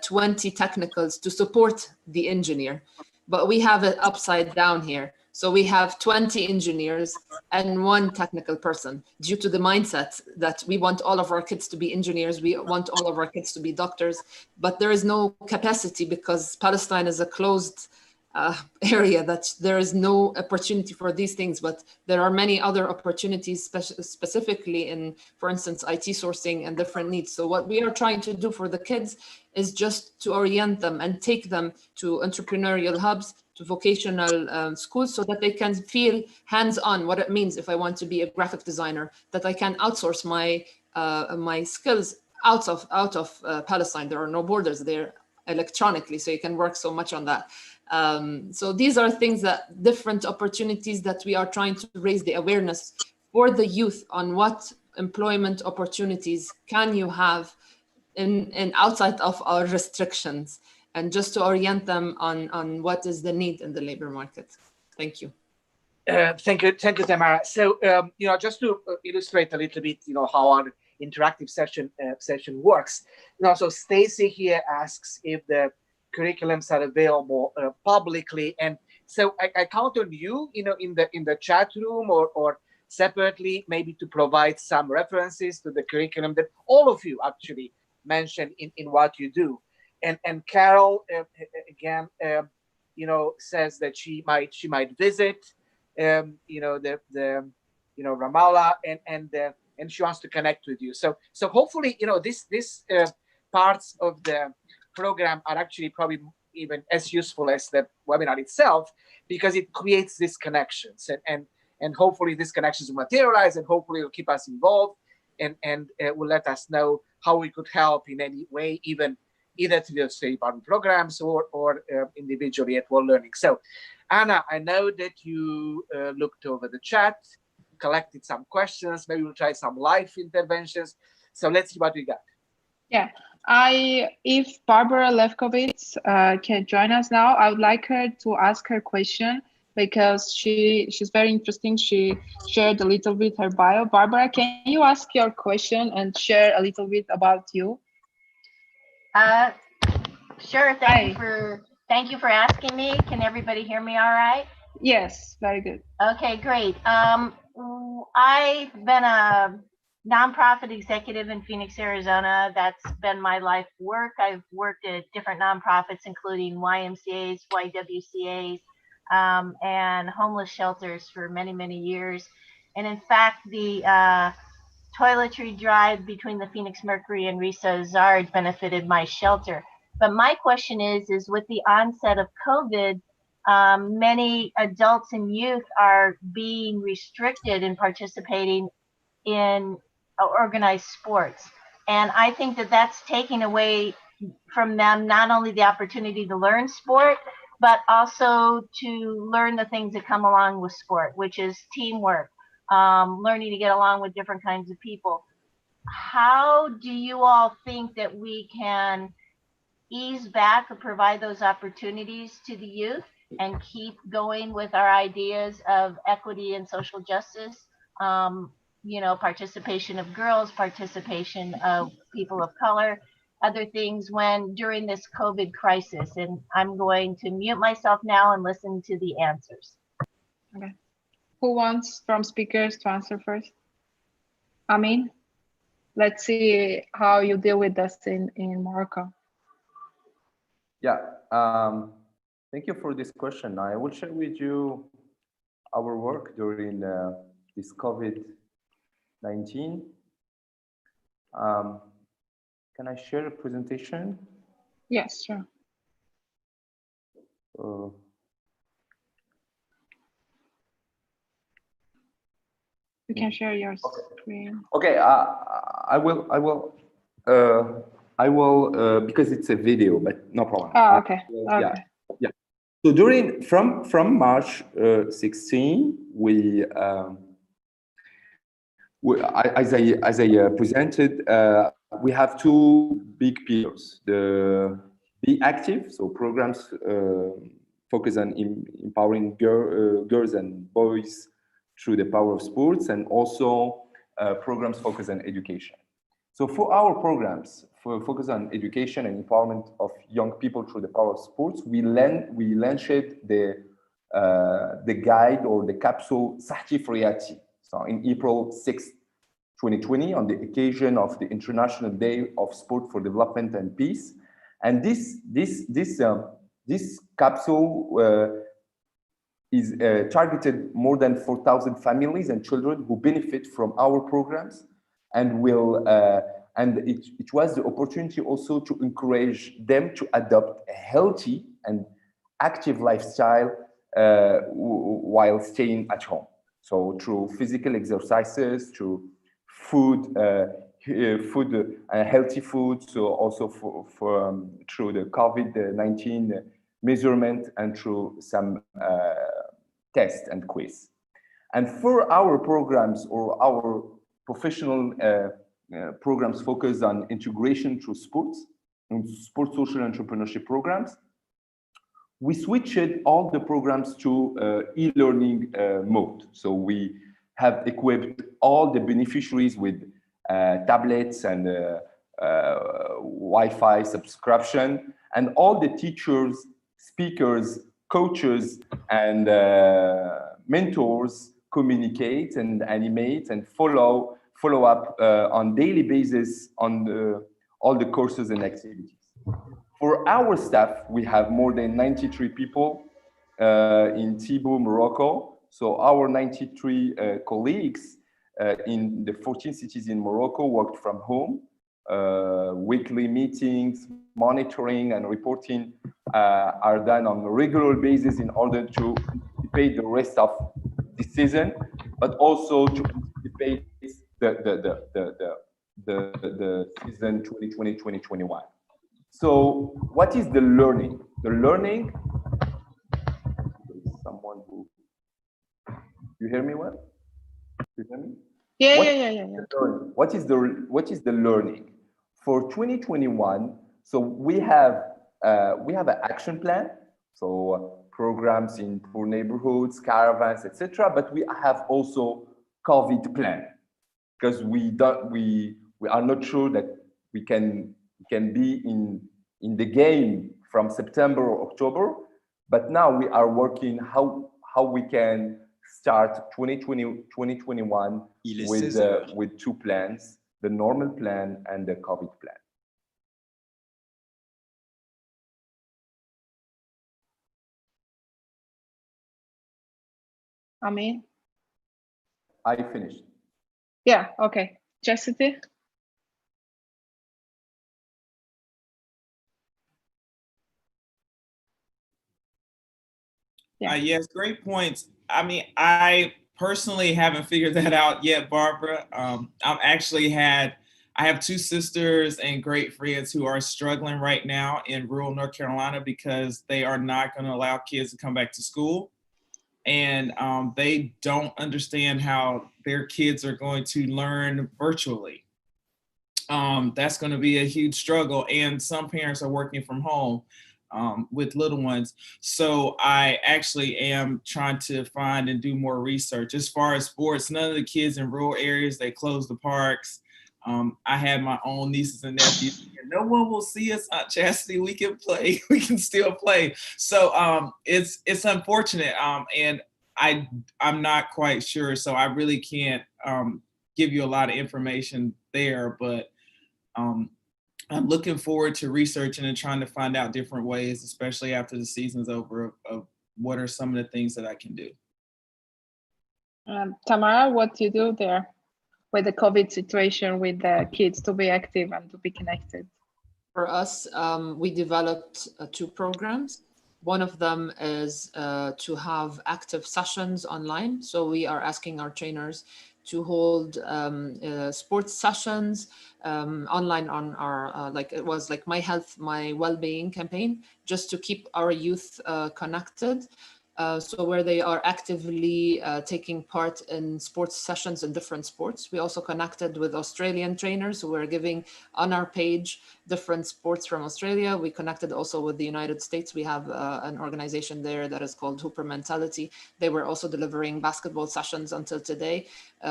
20 technicals to support the engineer, but we have it upside down here. So we have 20 engineers and one technical person, due to the mindset that we want all of our kids to be engineers, we want all of our kids to be doctors, but there is no capacity because Palestine is a closed area, that there is no opportunity for these things, but there are many other opportunities, specifically in, for instance, IT sourcing and different needs. So what we are trying to do for the kids is just to orient them and take them to entrepreneurial hubs, to vocational schools, so that they can feel hands-on what it means if I want to be a graphic designer, that I can outsource my skills out of Palestine. There are no borders there electronically, so you can work so much on that. So these are things, that different opportunities that we are trying to raise the awareness for the youth on what employment opportunities can you have in outside of our restrictions, and just to orient them on what is the need in the labor market. Thank you. Thank you, Tamara. So, just to illustrate a little bit, how our interactive session works. So Stacy here asks if the curriculums are available publicly, and so I count on you, in the chat room or separately, maybe to provide some references to the curriculum that all of you actually mentioned in what you do. And Carol again, says that she might visit the Ramallah, and she wants to connect with you. So hopefully, this parts of the program are actually probably even as useful as the webinar itself, because it creates these connections, and hopefully these connections will materialize, and hopefully it'll keep us involved, and will let us know how we could help in any way, either through the State Department programs or individually at World Learning. So, Anna, I know that you looked over the chat, collected some questions. Maybe we'll try some live interventions. So let's see what we got. Yeah, if Barbara Lefkowitz can join us now, I would like her to ask her question, because she's very interesting. She shared a little bit her bio. Barbara, can you ask your question and share a little bit about you? Sure. Thank you for asking me. Can everybody hear me all right? Yes, very good. Okay, great. I've been a nonprofit executive in Phoenix, Arizona. That's been my life work. I've worked at different nonprofits, including YMCAs, YWCAs, and homeless shelters for many, many years. And in fact, the toiletry drive between the Phoenix Mercury and Riso Zard benefited my shelter. But my question is with the onset of COVID, many adults and youth are being restricted in participating in organized sports. And I think that that's taking away from them not only the opportunity to learn sport, but also to learn the things that come along with sport, which is teamwork, learning to get along with different kinds of people. How do you all think that we can ease back or provide those opportunities to the youth and keep going with our ideas of equity and social justice? Participation of girls, participation of people of color, other things during this COVID crisis. And I'm going to mute myself now and listen to the answers. Okay. Who wants from speakers to answer first? Amin, let's see how you deal with this in Morocco. Yeah, thank you for this question. I will share with you our work during this COVID-19. Can I share a presentation? Yes, sure. You can share your screen. Okay, I will because it's a video, but no problem. Oh, okay. Yeah. So from March 16, as I presented, we have two big pillars: the Be Active, so programs focus on empowering girls and boys through the power of sports, and also programs focus on education. So for our programs, focus on education and empowerment of young people through the power of sports, we launched the guide or the capsule Sahti Friati. So in April 6, 2020, on the occasion of the International Day of Sport for Development and Peace. And this capsule is targeted more than 4,000 families and children who benefit from our programs, and it was the opportunity also to encourage them to adopt a healthy and active lifestyle while staying at home. So through physical exercises, through healthy food, so also through the COVID-19 measurement, and through some tests and quiz. And for our programs or our professional programs focused on integration through sports and sport social entrepreneurship programs, we switched all the programs to e-learning mode. So we have equipped all the beneficiaries with tablets and Wi-Fi subscription, and all the teachers, speakers, coaches, and mentors communicate and animate and follow up on daily basis on all the courses and activities. For our staff, we have more than 93 people in Tibu, Morocco. So our 93 colleagues in the 14 cities in Morocco worked from home. Weekly meetings, monitoring and reporting are done on a regular basis in order to anticipate the rest of the season, but also to anticipate the season 2020-2021. So what is the learning? The learning, someone who, you hear me well? You hear me? Yeah. What is the learning? For 2021, so we have an action plan, so programs in poor neighborhoods, caravans, etc. But we have also COVID plan, because we are not sure that we can be in the game from September or October. But now we are working how we can start 2021 with two plans, the normal plan and the COVID plan. Amin? I finished. Yeah, okay. Chastity? Yeah. Yes, great points. I mean, I personally haven't figured that out yet, Barbara. I have two sisters and great friends who are struggling right now in rural North Carolina because they are not going to allow kids to come back to school. And they don't understand how their kids are going to learn virtually. That's going to be a huge struggle. And some parents are working from home with little ones. So I actually am trying to find and do more research. As far as sports, none of the kids in rural areas, they closed the parks. I had my own nieces and nephews. No one will see us, Aunt Chastity. We can play. We can still play. So it's unfortunate, and I'm not quite sure. So I really can't give you a lot of information there. But I'm looking forward to researching and trying to find out different ways, especially after the season's over, of what are some of the things that I can do. Tamara, what do you do there with the COVID situation, with the kids to be active and to be connected? For us, we developed two programs. One of them is to have active sessions online. So we are asking our trainers to hold sports sessions online on our, like it was like My Health, My Wellbeing campaign, just to keep our youth connected. So where they are actively taking part in sports sessions in different sports. We also connected with Australian trainers who were giving on our page different sports from Australia. We connected also with the United States. We have an organization there that is called Hooper Mentality. They were also delivering basketball sessions until today,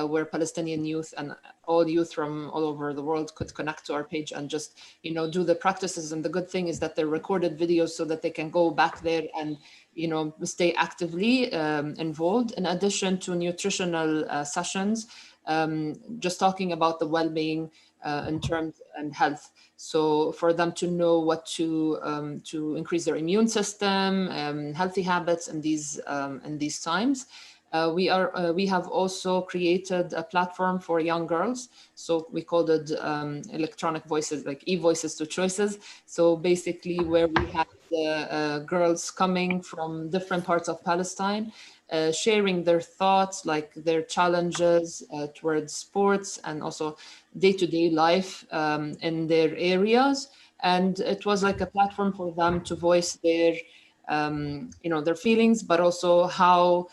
where Palestinian youth and all youth from all over the world could connect to our page and just, you know, do the practices. And the good thing is that they're recorded videos so that they can go back there and, you know, stay actively involved. In addition to nutritional sessions, just talking about the well-being in terms and health. So for them to know what to increase their immune system, healthy habits in these times. We have also created a platform for young girls. So we called it electronic voices, like e-voices to choices. So basically where we have the girls coming from different parts of Palestine, sharing their thoughts, like their challenges towards sports and also day-to-day life in their areas. And it was like a platform for them to voice their, their feelings, but also how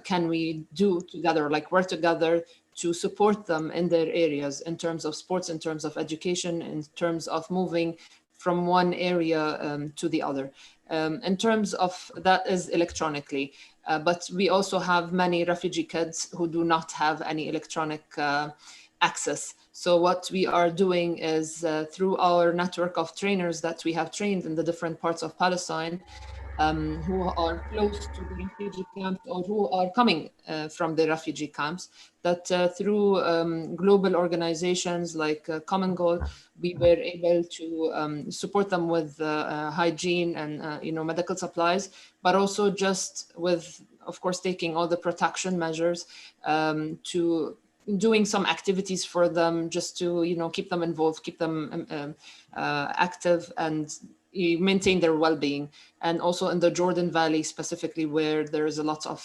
can we do together, like work together to support them in their areas in terms of sports, in terms of education, in terms of moving from one area to the other. In terms of that is electronically, but we also have many refugee kids who do not have any electronic access. So what we are doing is through our network of trainers that we have trained in the different parts of Palestine, who are close to the refugee camps or who are coming from the refugee camps, that through global organizations like Common Goal, we were able to support them with hygiene and medical supplies, but also just with, of course, taking all the protection measures, to doing some activities for them just to keep them involved, keep them active, and maintain their well-being. And also in the Jordan Valley specifically, where there is a lot of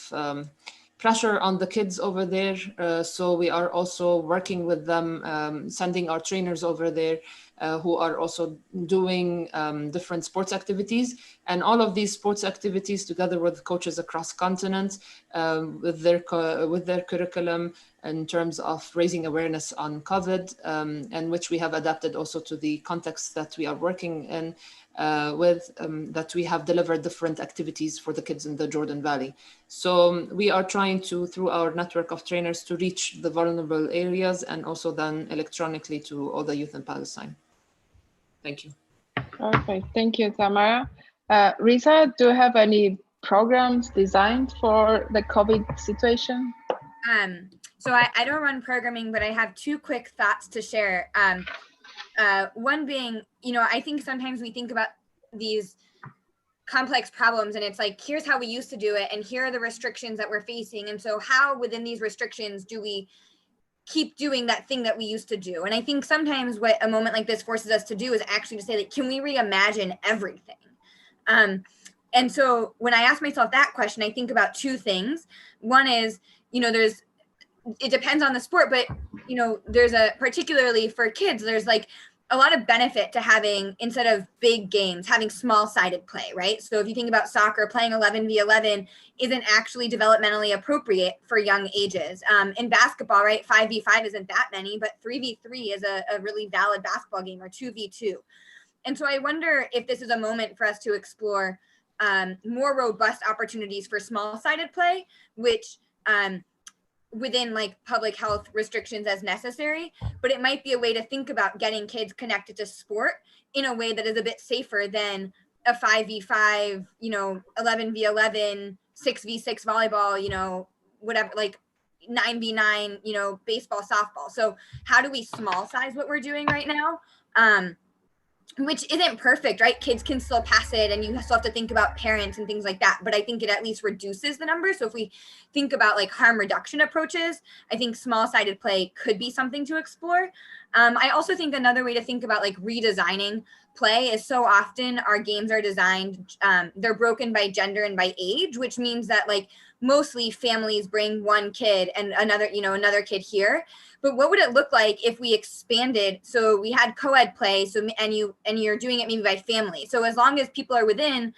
pressure on the kids over there. So we are also working with them, sending our trainers over there who are also doing different sports activities. And all of these sports activities, together with coaches across continents, with their curriculum in terms of raising awareness on COVID, and which we have adapted also to the context that we are working in, that we have delivered different activities for the kids in the Jordan Valley. So we are trying to, through our network of trainers, to reach the vulnerable areas and also then electronically to all the youth in Palestine. Thank you. Perfect. Thank you, Tamara. Risa, do you have any programs designed for the COVID situation? So I don't run programming, but I have two quick thoughts to share. One being, I think sometimes we think about these complex problems and it's like, here's how we used to do it and here are the restrictions that we're facing. And so how within these restrictions do we keep doing that thing that we used to do? And I think sometimes what a moment like this forces us to do is actually to say, like, can we reimagine everything? And so when I ask myself that question, I think about two things. One is, it depends on the sport, but there's particularly for kids, there's like a lot of benefit to having, instead of big games, having small-sided play, right? So if you think about soccer, playing 11v11 isn't actually developmentally appropriate for young ages. In basketball, right, 5v5 isn't that many, but 3v3 is a really valid basketball game, or 2v2. And so I wonder if this is a moment for us to explore more robust opportunities for small-sided play, which within like public health restrictions as necessary, but it might be a way to think about getting kids connected to sport in a way that is a bit safer than a 5v5, 11v11, 6v6 volleyball, whatever, like 9v9, baseball, softball. So how do we small size what we're doing right now? Which isn't perfect, right? Kids can still pass it and you still have to think about parents and things like that. But I think it at least reduces the number. So if we think about like harm reduction approaches, I think small-sided play could be something to explore. I also think another way to think about like redesigning play is so often our games are designed, they're broken by gender and by age, which means that like mostly families bring one kid and another kid here. But what would it look like if we expanded? So we had co-ed play. So and you're doing it maybe by family. So as long as people are within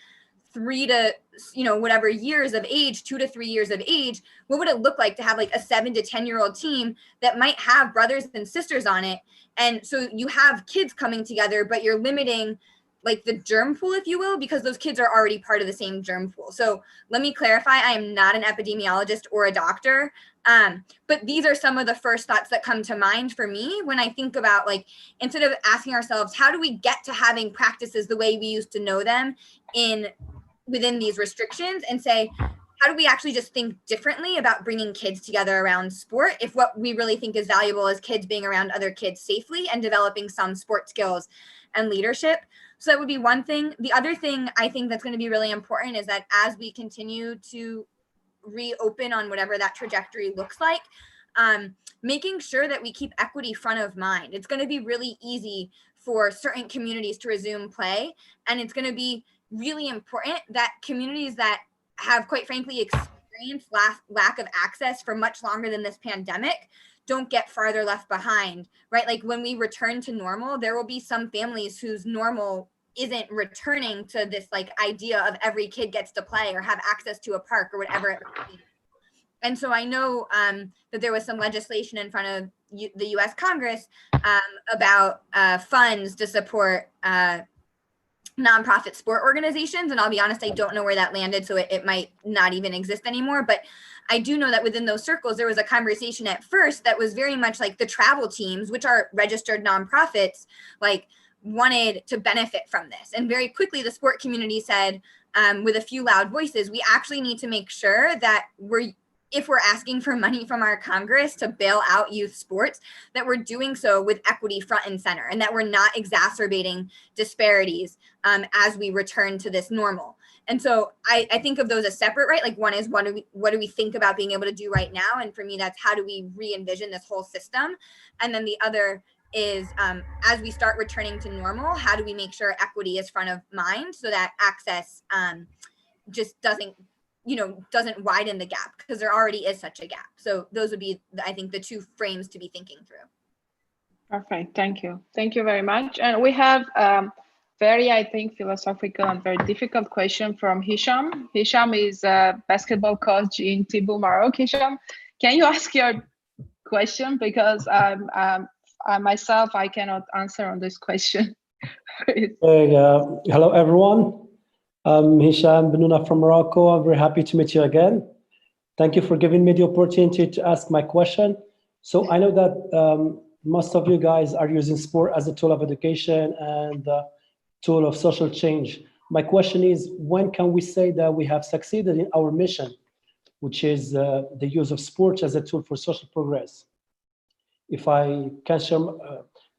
3 to whatever years of age, 2 to 3 years of age, what would it look like to have like a 7 to 10-year-old team that might have brothers and sisters on it? And so you have kids coming together, but you're limiting like the germ pool, if you will, because those kids are already part of the same germ pool. So let me clarify, I am not an epidemiologist or a doctor, but these are some of the first thoughts that come to mind for me when I think about like, instead of asking ourselves, how do we get to having practices the way we used to know them within these restrictions, and say, how do we actually just think differently about bringing kids together around sport if what we really think is valuable is kids being around other kids safely and developing some sport skills and leadership? So that would be one thing. The other thing I think that's going to be really important is that as we continue to reopen on whatever that trajectory looks like, making sure that we keep equity front of mind. It's going to be really easy for certain communities to resume play, and it's going to be really important that communities that have, quite frankly, experienced lack of access for much longer than this pandemic don't get farther left behind, right? Like when we return to normal, there will be some families whose normal isn't returning to this like idea of every kid gets to play or have access to a park or whatever it might be. And so I know that there was some legislation in front of the US Congress about funds to support nonprofit sport organizations. And I'll be honest, I don't know where that landed, so it might not even exist anymore. But I do know that within those circles, there was a conversation at first that was very much like the travel teams, which are registered nonprofits, like wanted to benefit from this. And very quickly, the sport community said, with a few loud voices, we actually need to make sure that if we're asking for money from our Congress to bail out youth sports, that we're doing so with equity front and center, and that we're not exacerbating disparities as we return to this normal. And so I think of those as separate, right? Like one is what do we think about being able to do right now? And for me, that's how do we re-envision this whole system? And then the other is as we start returning to normal, how do we make sure equity is front of mind so that access just doesn't widen the gap, because there already is such a gap. So those would be, I think, the two frames to be thinking through. Perfect. Thank you. Thank you very much. And we have very, I think, philosophical and very difficult question from Hisham. Hisham is a basketball coach in Tibou, Maroc. Hisham, can you ask your question? Because myself, I cannot answer on this question. Hello, everyone. I'm Hisham Benouna from Morocco. I'm very happy to meet you again. Thank you for giving me the opportunity to ask my question. So I know that most of you guys are using sport as a tool of education and a tool of social change. My question is, when can we say that we have succeeded in our mission, which is the use of sports as a tool for social progress? If I can share,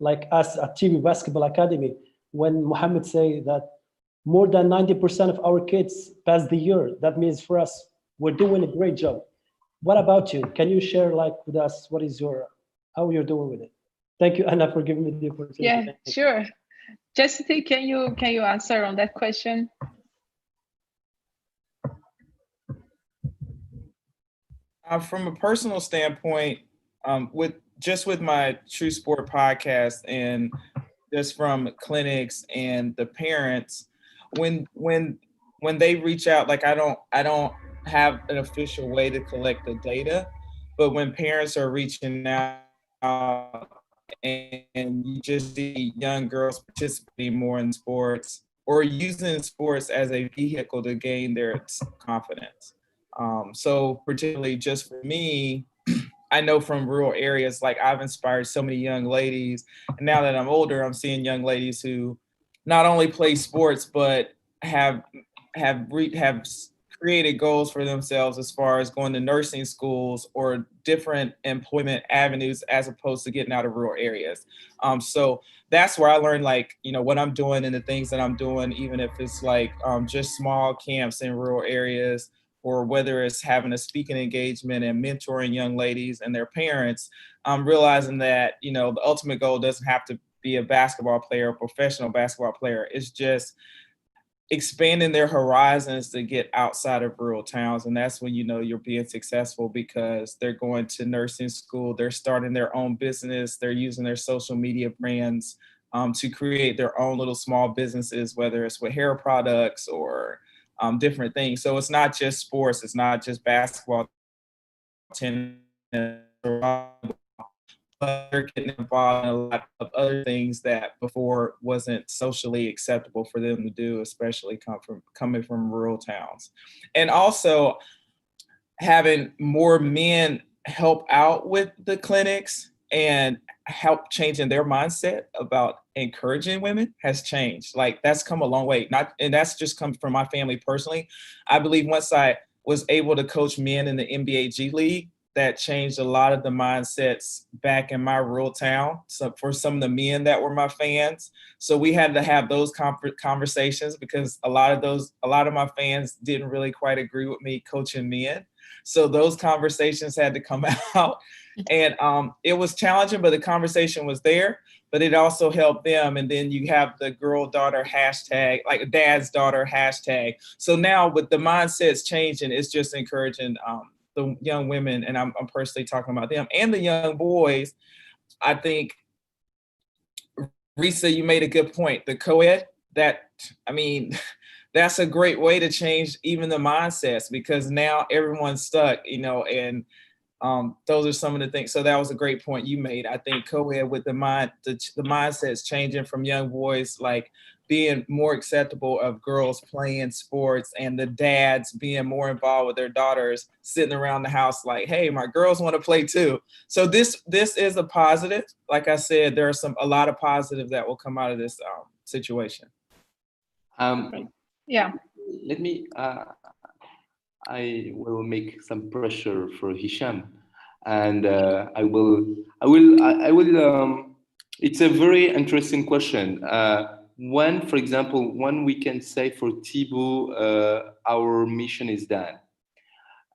like us at TV Basketball Academy, when Mohammed say that more than 90% of our kids pass the year, that means for us, we're doing a great job. What about you? Can you share with us how you're doing with it? Thank you, Anna, for giving me the opportunity. Yeah, sure. Jessica, can you answer on that question? From a personal standpoint, with my True Sport podcast and just from clinics and the parents, when they reach out, like I don't have an official way to collect the data, but when parents are reaching out and you just see young girls participating more in sports or using sports as a vehicle to gain their confidence. So particularly just for me, I know from rural areas, like I've inspired so many young ladies. And now that I'm older, I'm seeing young ladies who not only play sports, but have created goals for themselves as far as going to nursing schools or different employment avenues as opposed to getting out of rural areas. So that's where I learned, what I'm doing and the things that I'm doing, even if it's just small camps in rural areas, or whether it's having a speaking engagement and mentoring young ladies and their parents, realizing that, the ultimate goal doesn't have to be a basketball player, a professional basketball player. It's just expanding their horizons to get outside of rural towns. And that's when you're being successful, because they're going to nursing school, they're starting their own business, they're using their social media brands to create their own little small businesses, whether it's with hair products or different things. So it's not just sports, it's not just basketball, tennis, but they're getting involved in a lot of other things that before wasn't socially acceptable for them to do, especially coming from rural towns. And also having more men help out with the clinics and help changing their mindset about encouraging women has changed. That's come a long way. And that's just come from my family personally. I believe once I was able to coach men in the NBA G League, that changed a lot of the mindsets back in my rural town. So for some of the men that were my fans, so we had to have those conversations, because a lot of my fans didn't really quite agree with me coaching men. So those conversations had to come out, and it was challenging, but the conversation was there. But it also helped them. And then you have the girl daughter hashtag, like dad's daughter hashtag. So now with the mindsets changing, it's just encouraging the young women, and I'm personally talking about them, and the young boys. I think, Risa, you made a good point. The co-ed, that's a great way to change even the mindsets, because now everyone's stuck, and those are some of the things. So that was a great point you made. I think co-ed with the mindsets changing from young boys, being more acceptable of girls playing sports and the dads being more involved with their daughters sitting around the house like, hey, my girls want to play too. So this is a positive. Like I said, there are a lot of positives that will come out of this situation. Yeah. Let me, I will make some pressure for Hisham, and I will, it's a very interesting question. When, for example, when we can say for Thibaut, our mission is done.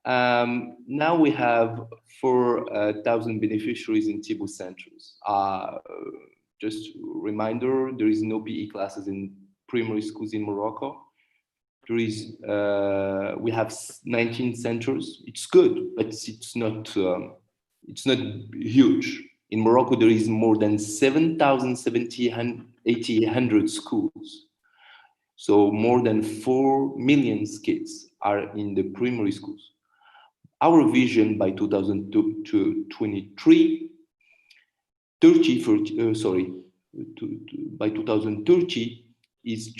Now we have 4,000 beneficiaries in Thibaut centers. Just reminder, there is no PE classes in primary schools in Morocco. There is, we have 19 centers. It's good, but it's not huge. In Morocco, there is more than 7,800 schools. So more than 4 million kids are in the primary schools. Our vision by 2023, by 2030 is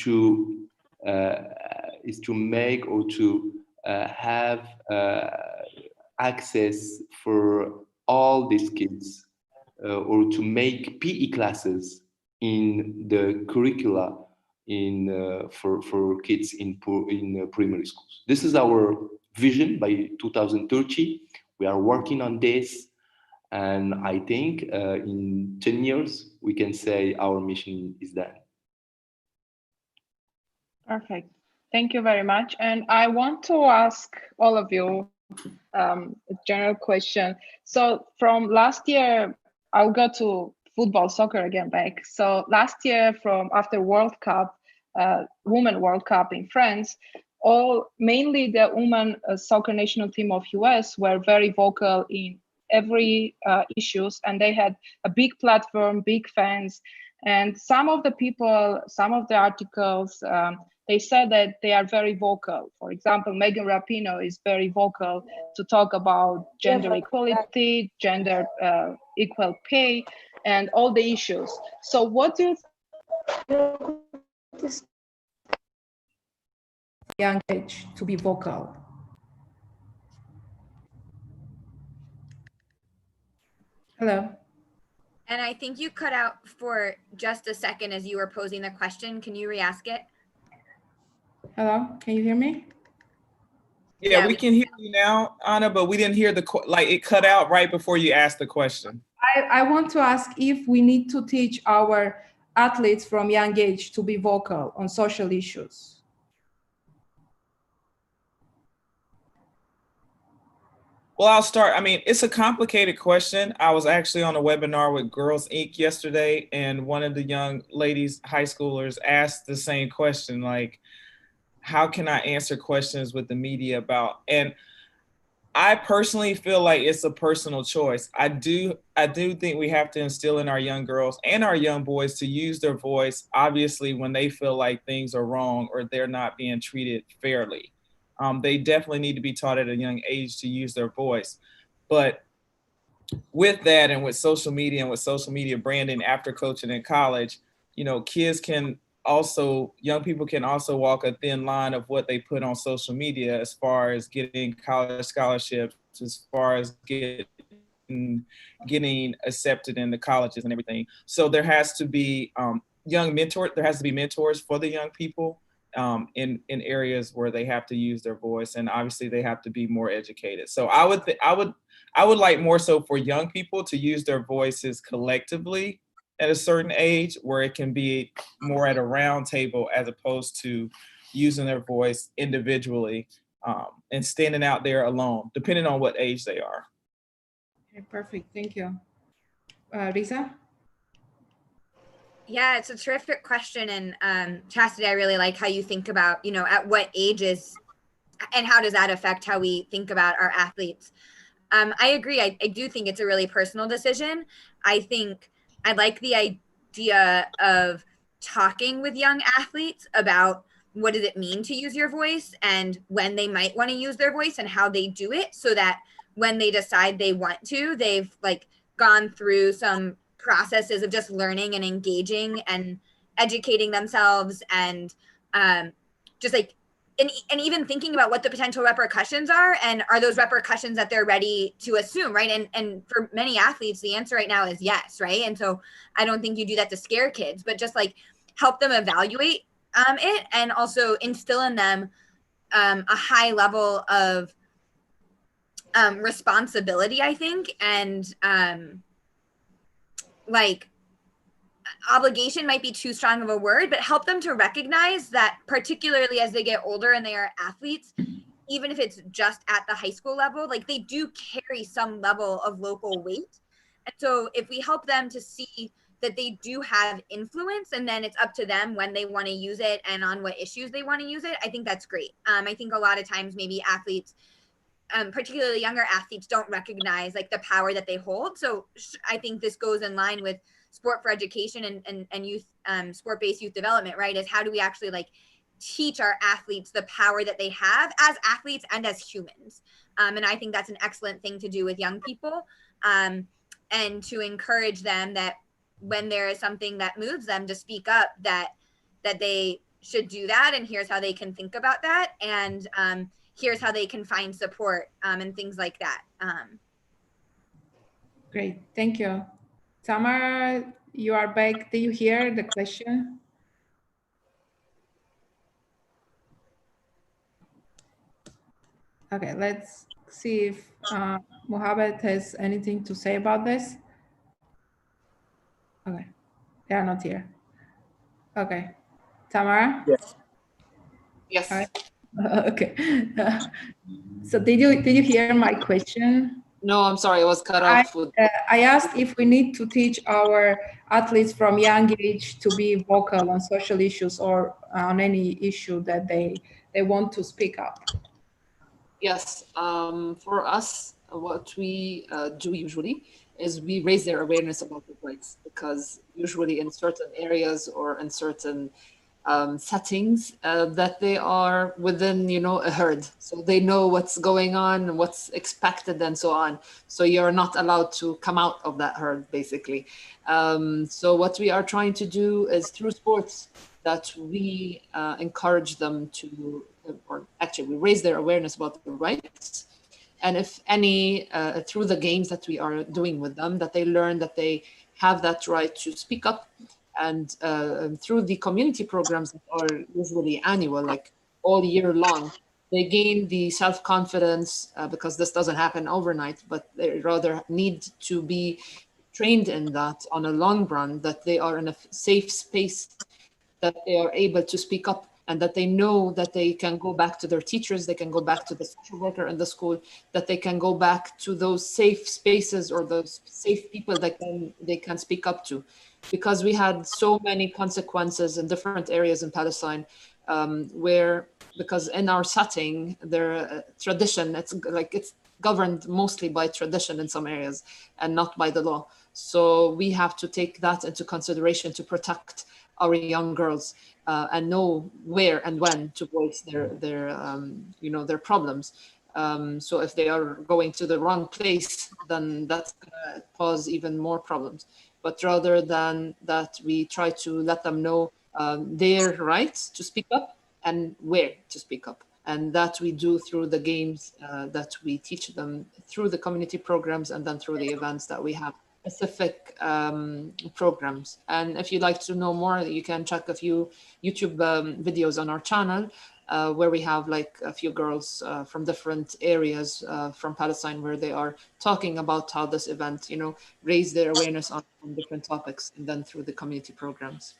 to make or to have access for all these kids, or to make PE classes in the curricula for kids in primary schools. This is our vision by 2030. We are working on this, and I think in 10 years we can say our mission is done. Perfect. Thank you very much. And I want to ask all of you a general question. So from last year, I'll go to football, soccer again back. So last year, from after World Cup, Women World Cup in France, mainly the women soccer national team of US were very vocal in every issues, and they had a big platform, big fans. And some of the people, some of the articles, they said that they are very vocal. For example, Megan Rapinoe is very vocal to talk about gender equality, gender equal pay, and all the issues. So what do you young age to be vocal? Hello. And I think you cut out for just a second as you were posing the question. Can you re-ask it? Hello, can you hear me? Yeah, we can hear you now, Anna, but we didn't hear it cut out right before you asked the question. I want to ask if we need to teach our athletes from young age to be vocal on social issues. Well, I'll start. I mean, it's a complicated question. I was actually on a webinar with Girls Inc. yesterday, and one of the young ladies, high schoolers, asked the same question, like, how can I answer questions with the media about? And I personally feel like it's a personal choice. I do think we have to instill in our young girls and our young boys to use their voice, obviously, when they feel like things are wrong or they're not being treated fairly. They definitely need to be taught at a young age to use their voice. But with that, and with social media and with social media branding after coaching in college, you know, young people can also walk a thin line of what they put on social media as far as getting college scholarships, as far as getting accepted in the colleges and everything. So there has to be mentors for the young people in areas where they have to use their voice, and obviously they have to be more educated. So I would like more so for young people to use their voices collectively at a certain age, where it can be more at a round table as opposed to using their voice individually and standing out there alone, depending on what age they are. Okay, perfect, thank you. Risa? Yeah, it's a terrific question. And Chastity, I really like how you think about, you know, at what ages and how does that affect how we think about our athletes? I agree. I do think it's a really personal decision. I think I like the idea of talking with young athletes about what does it mean to use your voice and when they might want to use their voice and how they do it, so that when they decide they want to, they've like gone through some processes of just learning and engaging and educating themselves and just like, and even thinking about what the potential repercussions are, and are those repercussions that they're ready to assume, right? And for many athletes, the answer right now is yes, right? And so I don't think you do that to scare kids, but just like help them evaluate it, and also instill in them a high level of responsibility, I think, and like obligation might be too strong of a word, but help them to recognize that, particularly as they get older and they are athletes, even if it's just at the high school level, like they do carry some level of local weight. And so if we help them to see that they do have influence, and then it's up to them when they want to use it and on what issues they want to use it, I think that's great. I think a lot of times maybe athletes, particularly younger athletes, don't recognize like the power that they hold. So I think this goes in line with sport for education and youth, sport-based youth development, right? Is how do we actually like teach our athletes the power that they have as athletes and as humans? And I think that's an excellent thing to do with young people, and to encourage them that when there is something that moves them to speak up, that they should do that, and here's how they can think about that, and here's how they can find support, and things like that. Great, thank you. Tamara, you are back. Did you hear the question? Okay, let's see if Mohammed has anything to say about this. Okay, they are not here. Okay, Tamara? Yes. Yes. All right. Okay. So did you hear my question? No, I'm sorry, I was cut off. I asked if we need to teach our athletes from young age to be vocal on social issues or on any issue that they want to speak up. Yes, for us, what we do usually is we raise their awareness about their rights, because usually in certain areas or in certain settings that they are within, a herd. So they know what's going on, what's expected and so on. So you're not allowed to come out of that herd, basically. So what we are trying to do is through sports that we encourage them to, or actually we raise their awareness about their rights. And if any, through the games that we are doing with them, that they learn that they have that right to speak up. And through the community programs that are usually annual, like all year long, they gain the self-confidence, because this doesn't happen overnight, but they rather need to be trained in that on a long run, that they are in a safe space, that they are able to speak up, and that they know that they can go back to their teachers, they can go back to the social worker in the school, that they can go back to those safe spaces or those safe people that they can speak up to. Because we had so many consequences in different areas in Palestine, where, because in our setting, their tradition, it's governed mostly by tradition in some areas and not by the law. So we have to take that into consideration to protect our young girls, and know where and when to voice their problems. So if they are going to the wrong place, then that's gonna cause even more problems. But rather than that, we try to let them know their rights to speak up and where to speak up. And that we do through the games that we teach them, through the community programs, and then through the events that we have specific programs. And if you'd like to know more, you can check a few YouTube videos on our channel, where we have like a few girls from different areas from Palestine, where they are talking about how this event, raise their awareness on different topics, and then through the community programs.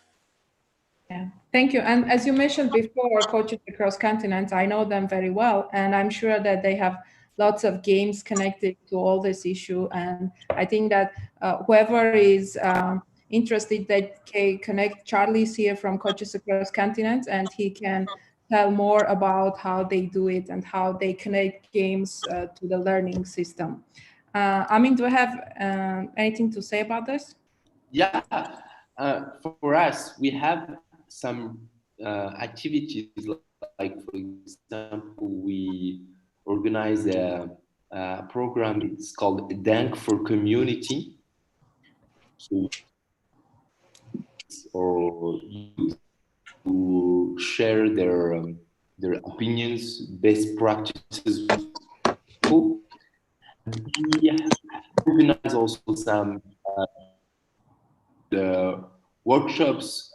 Yeah, thank you. And as you mentioned before, coaches across continents, I know them very well, and I'm sure that they have lots of games connected to all this issue. And I think that whoever is interested, that can connect. Charlie's here from Coaches Across Continents, and he can tell more about how they do it and how they connect games to the learning system. Amin, do you have anything to say about this? Yeah, for us, we have some activities, like for example, we organize a program. It's called Dank for Community. So or youth to share their opinions, best practices with people. We organize also some workshops,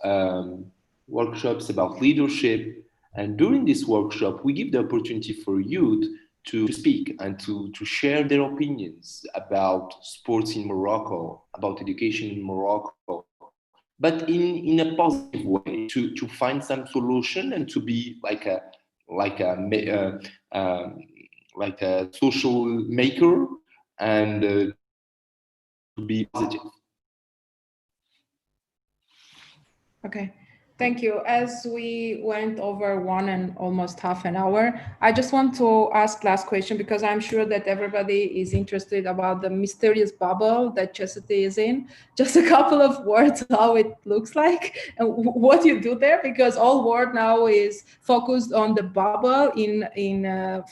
workshops about leadership. And during this workshop, we give the opportunity for youth to speak and to share their opinions about sports in Morocco, about education in Morocco, but in a positive way, to find some solution and to be like a like a social maker and to be positive. Okay, thank you. As we went over 1.5 hours, I just want to ask last question because I'm sure that everybody is interested about the mysterious bubble that chastity is in. Just a couple of words how it looks like and what you do there, because all world now is focused on the bubble in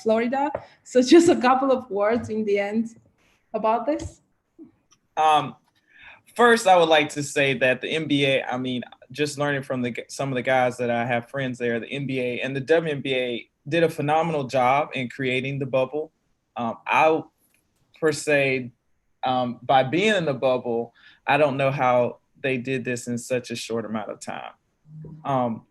Florida. So just a couple of words in the end about this. First, I would like to say that the NBA, I mean, just learning from some of the guys that I have friends there, the NBA and the WNBA did a phenomenal job in creating the bubble. I, per se, by being in the bubble, I don't know how they did this in such a short amount of time.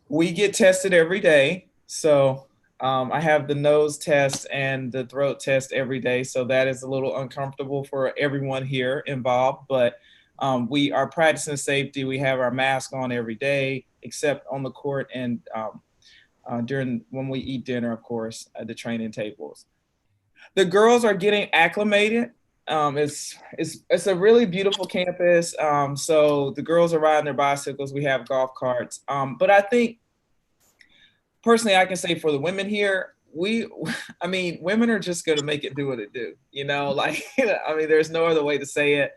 We get tested every day. So I have the nose test and the throat test every day. So that is a little uncomfortable for everyone here involved, but we are practicing safety. We have our mask on every day, except on the court and during when we eat dinner, of course, at the training tables. The girls are getting acclimated. It's a really beautiful campus. So the girls are riding their bicycles. We have golf carts. But I think personally, I can say for the women here, I mean, women are just going to make it do what it do, you know, like, I mean, there's no other way to say it.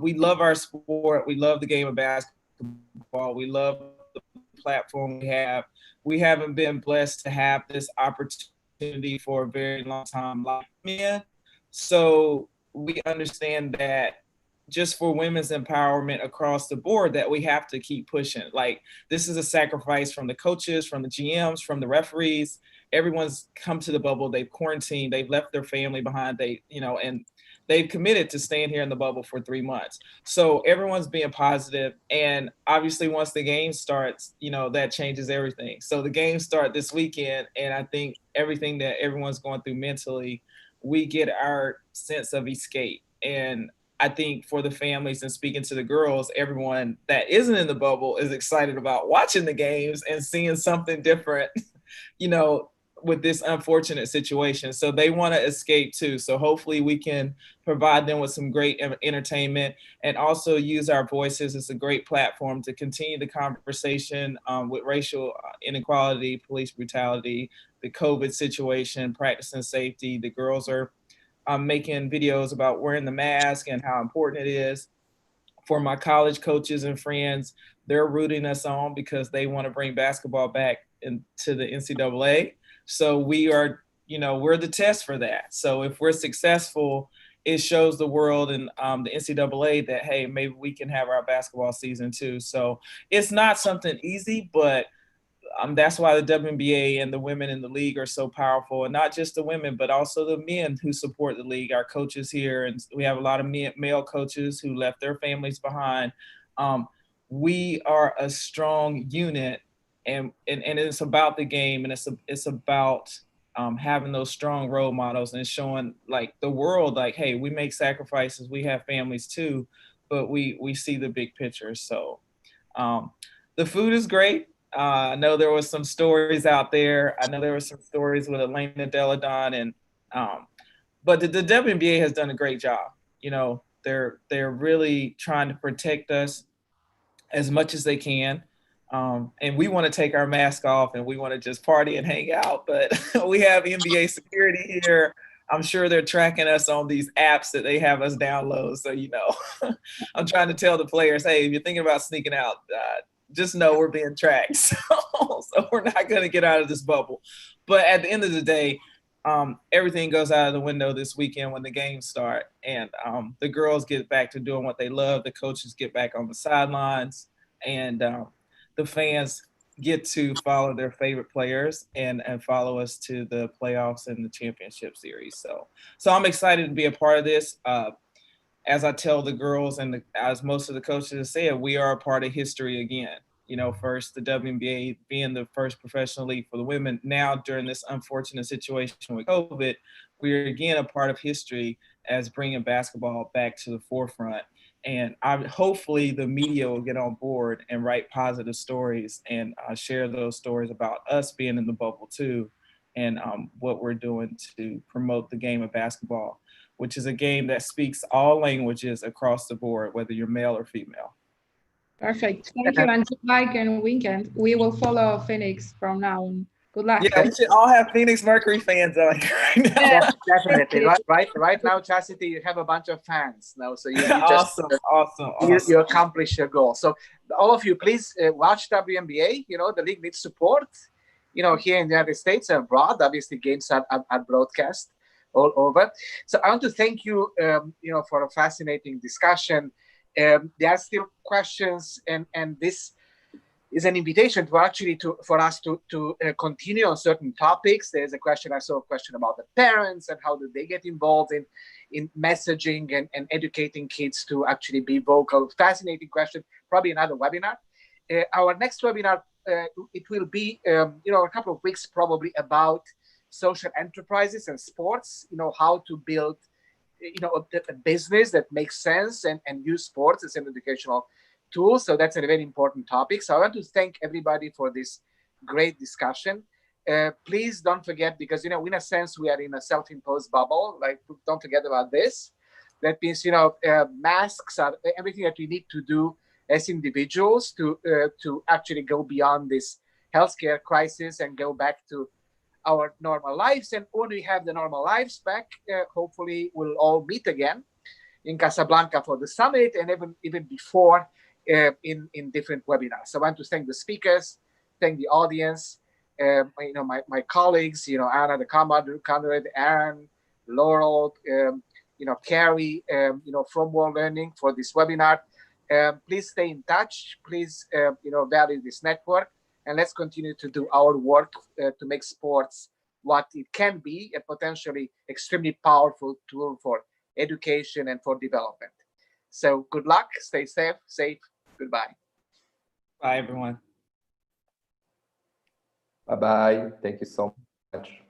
We love our sport. We love the game of basketball. We love the platform we have. We haven't been blessed to have this opportunity for a very long time like men. So we understand that just for women's empowerment across the board that we have to keep pushing. Like, this is a sacrifice from the coaches, from the GMs, from the referees. Everyone's come to the bubble, they've quarantined, they've left their family behind, and they've committed to staying here in the bubble for 3 months. So everyone's being positive. And obviously once the game starts, that changes everything. So the games start this weekend. And I think everything that everyone's going through mentally, we get our sense of escape. And I think for the families and speaking to the girls, everyone that isn't in the bubble is excited about watching the games and seeing something different, with this unfortunate situation. So they want to escape too. So hopefully we can provide them with some great entertainment and also use our voices as a great platform to continue the conversation with racial inequality, police brutality, the COVID situation, practicing safety. The girls are making videos about wearing the mask and how important it is. For my college coaches and friends, they're rooting us on because they want to bring basketball back into the NCAA. So we are, we're the test for that. So if we're successful, it shows the world and the NCAA that, hey, maybe we can have our basketball season too. So it's not something easy, but that's why the WNBA and the women in the league are so powerful, and not just the women, but also the men who support the league, our coaches here. And we have a lot of male coaches who left their families behind. We are a strong unit, and it's about the game, and it's about having those strong role models and showing like the world, like, hey, we make sacrifices, we have families too, but we see the big picture. So the food is great. I know there was some stories out there. I know there were some stories with Elena Deladon, and but the WNBA has done a great job. They're really trying to protect us as much as they can. And we want to take our mask off and we want to just party and hang out, but we have NBA security here. I'm sure they're tracking us on these apps that they have us download. So, I'm trying to tell the players, hey, if you're thinking about sneaking out, just know we're being tracked. So we're not going to get out of this bubble. But at the end of the day, everything goes out of the window this weekend when the games start, and the girls get back to doing what they love. The coaches get back on the sidelines. and the fans get to follow their favorite players and follow us to the playoffs and the championship series. So I'm excited to be a part of this. As I tell the girls and as most of the coaches have said, we are a part of history again. You know, first the WNBA being the first professional league for the women. Now, during this unfortunate situation with COVID, we're again a part of history as bringing basketball back to the forefront. And hopefully the media will get on board and write positive stories and share those stories about us being in the bubble too, and what we're doing to promote the game of basketball, which is a game that speaks all languages across the board, whether you're male or female. Perfect. Thank you. And just like in weekend, we will follow Phoenix from now on. Good luck. Yeah, we should all have Phoenix Mercury fans on right now. Yeah, definitely. Right now, Chastity, you have a bunch of fans now, so you awesome. You accomplish your goal. So all of you, please watch WNBA. You know, the league needs support. You know, here in the United States and abroad, obviously games are broadcast all over. So I want to thank you, you know, for a fascinating discussion. There are still questions, and this is an invitation for us to continue on certain topics. There's I saw a question about the parents and how do they get involved in messaging and educating kids to actually be vocal. Fascinating question, probably another webinar. Our next webinar, it will be, you know, a couple of weeks probably about social enterprises and sports, you know, how to build, you know, a business that makes sense and use sports as an educational tool. So that's a very important topic. So I want to thank everybody for this great discussion. Please don't forget, because, you know, in a sense, we are in a self-imposed bubble. Like, don't forget about this. That means, you know, masks are everything that we need to do as individuals to actually go beyond this healthcare crisis and go back to our normal lives. And when we have the normal lives back, hopefully we'll all meet again in Casablanca for the summit, and even before in different webinars. So I want to thank the speakers, thank the audience, you know, my colleagues, you know, Anna, the Conrad, Aaron, Laurel, you know, Carrie, you know, from World Learning for this webinar. Please stay in touch. Please, you know, value this network. And let's continue to do our work to make sports what it can be, a potentially extremely powerful tool for education and for development. So good luck, stay safe. Goodbye. Bye, everyone. Bye-bye. Thank you so much.